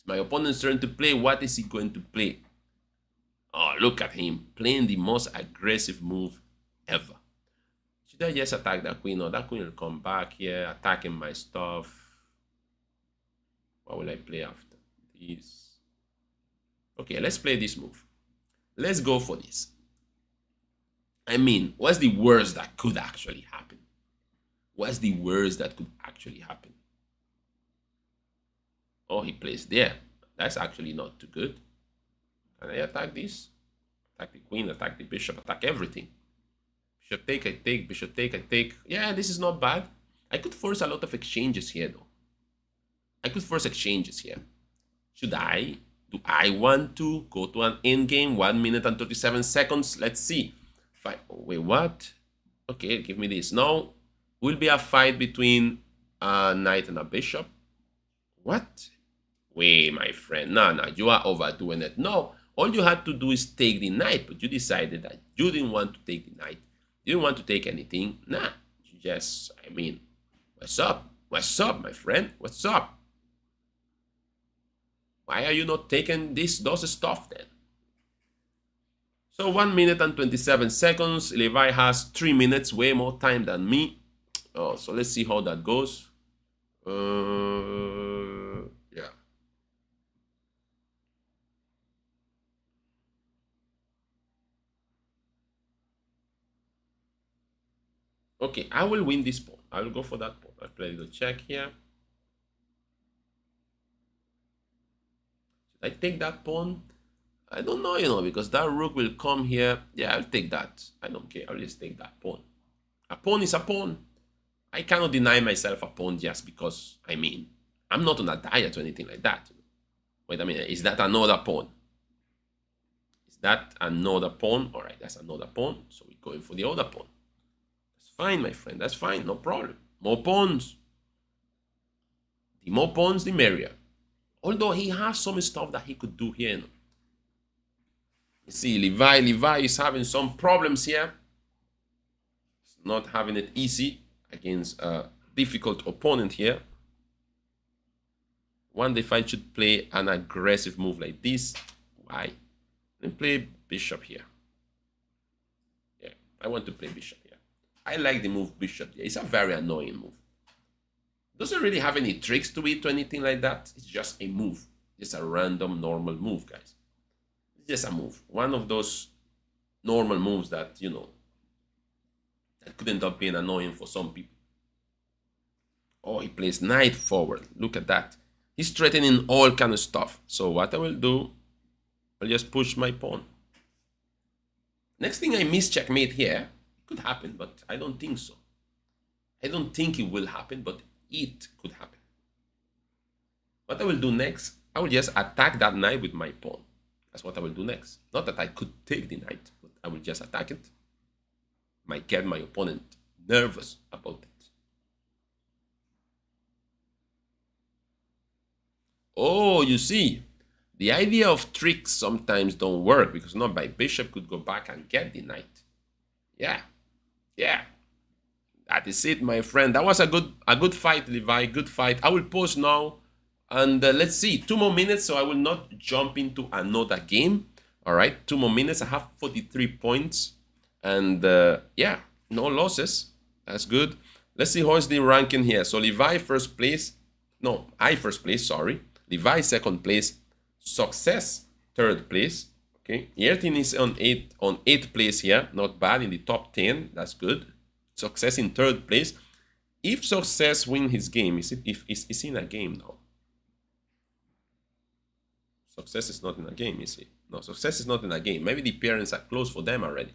It's my opponent's turn to play. What is he going to play? Oh, look at him playing the most aggressive move ever. Should I just attack that queen? No, that queen will come back here, attacking my stuff. What will I play after this? Okay, let's play this move. Let's go for this. I mean, what's the worst that could actually happen? What's the worst that could actually happen? Oh, he plays there. That's actually not too good. Can I attack this? Attack the queen, attack the bishop, attack everything. Bishop take, I take, bishop take, I take. Yeah, this is not bad. I could force a lot of exchanges here, though. I could force exchanges here. Should I? Do I want to go to an endgame? 1 minute and 37 seconds. Let's see. Fine. Oh, wait, what? Okay, give me this. Now, will be a fight between a knight and a bishop. What? Wait, my friend. No, you are overdoing it. No, all you had to do is take the knight, but you decided that you didn't want to take the knight. You didn't want to take anything. Nah, you just, I mean, what's up? What's up, my friend? What's up? Why are you not taking those stuff then? So 1 minute and 27 seconds. Levi has 3 minutes, way more time than me. Oh, so let's see how that goes. Yeah. Okay, I will win this pawn. I will go for that pawn. I'll play a little check here. Should I take that pawn? I don't know, because that rook will come here. Yeah, I'll take that. I don't care. I'll just take that pawn. A pawn is a pawn. I cannot deny myself a pawn just because, I mean, I'm not on a diet or anything like that. Wait a minute. Is that another pawn? Is that another pawn? All right, that's another pawn. So we're going for the other pawn. That's fine, my friend. That's fine. No problem. More pawns. The more pawns, the merrier. Although he has some stuff that he could do here. You see, Levi is having some problems here. He's not having it easy against a difficult opponent here. One day FIDE should play an aggressive move like this. Why? Then play bishop here. Yeah, I want to play bishop here. I like the move bishop here. It's a very annoying move. Doesn't really have any tricks to it or anything like that. It's just a move. It's a random normal move, guys. It's just a move. One of those normal moves that, that could end up being annoying for some people. Oh, he plays knight forward. Look at that. He's threatening all kind of stuff. So what I will do, I'll just push my pawn. Next thing I miss checkmate here. It could happen, but I don't think so. I don't think it will happen, but it could happen. What I will do next, I will just attack that knight with my pawn. That's what I will do next. Not that I could take the knight, but I will just attack it. Might get my opponent nervous about it. Oh, you see, the idea of tricks sometimes don't work because not my bishop could go back and get the knight. Yeah. That is it, my friend. That was a good fight, Levi. Good fight. I will pause now, and let's see. 2 more minutes, so I will not jump into another game. All right, 2 more minutes. I have 43 points, and yeah, no losses. That's good. Let's see how is the ranking here. So Levi first place. No, I first place. Sorry. Levi second place. Success third place. Okay, Adrian is on 8th place here. Not bad in the top 10. That's good. Success in 3rd place. If Success win his game, is he in a game now? Success is not in a game, is he? No, Success is not in a game. Maybe the parents are closed for them already.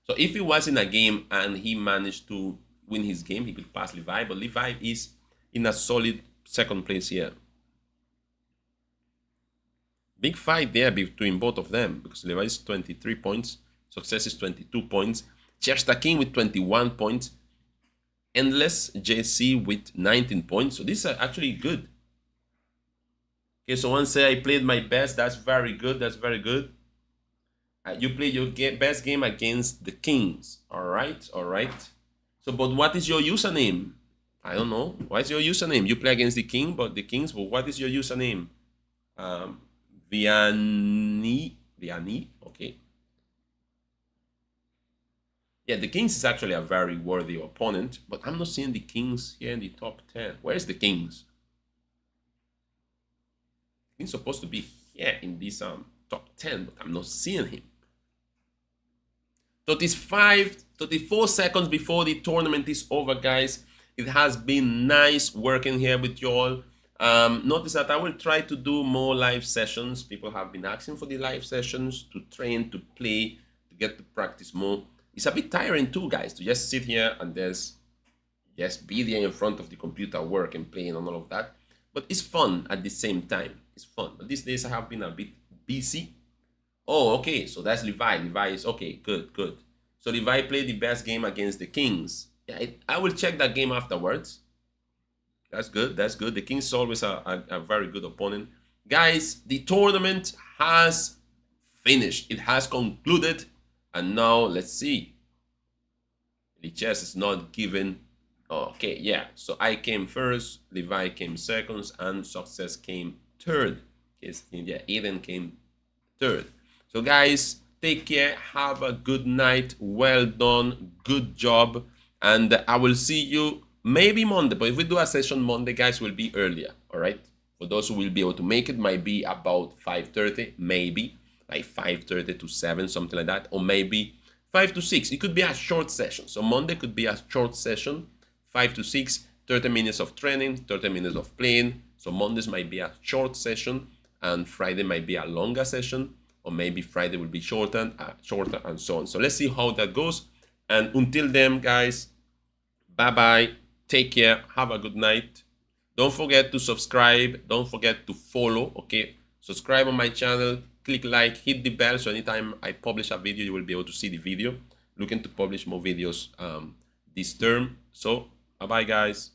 So if he was in a game and he managed to win his game, he could pass Levi. But Levi is in a solid 2nd place here. Big fight there between both of them because Levi is 23 points. Success is 22 points. Chester King with 21 points. Endless JC with 19 points. So these are actually good. Okay, so one say I played my best. That's very good. That's very good. You played your best game against the Kings. All right. So, but what is your username? I don't know. What is your username? You play against the Kings, but what is your username? Vianney, okay. Yeah, the Kings is actually a very worthy opponent, but I'm not seeing the Kings here in the top 10. Where's the Kings? He's supposed to be here in this top 10, but I'm not seeing him. 34 seconds before the tournament is over, guys. It has been nice working here with you all. Notice that I will try to do more live sessions. People have been asking for the live sessions to train, to play, to get to practice more. It's a bit tiring too, guys, to just sit here and just be there in front of the computer working, playing and all of that. But it's fun at the same time. It's fun. But these days I have been a bit busy. Oh, okay. So that's Levi. Levi is okay. Good, good. So Levi played the best game against the Kings. Yeah, I will check that game afterwards. That's good. That's good. The Kings is always a very good opponent. Guys, the tournament has finished. It has concluded. And now let's see. The chess is not given. Okay, yeah. So I came first, Levi came second, and Success came third. Yes, yeah, Adrian came third. So guys, take care. Have a good night. Well done. Good job. And I will see you maybe Monday. But if we do a session Monday, guys, will be earlier. All right. For those who will be able to make it, might be about 5:30, maybe like 5:30 to 7, something like that, or maybe 5 to 6. It could be a short session. So Monday could be a short session, 5 to 6, 30 minutes of training, 30 minutes of playing. So Mondays might be a short session, and Friday might be a longer session, or maybe Friday will be shorter, and so on. So let's see how that goes. And until then, guys, bye-bye. Take care. Have a good night. Don't forget to subscribe. Don't forget to follow, okay? Subscribe on my channel. Click like, hit the bell, so anytime I publish a video, you will be able to see the video. Looking to publish more videos this term. So, bye-bye, guys.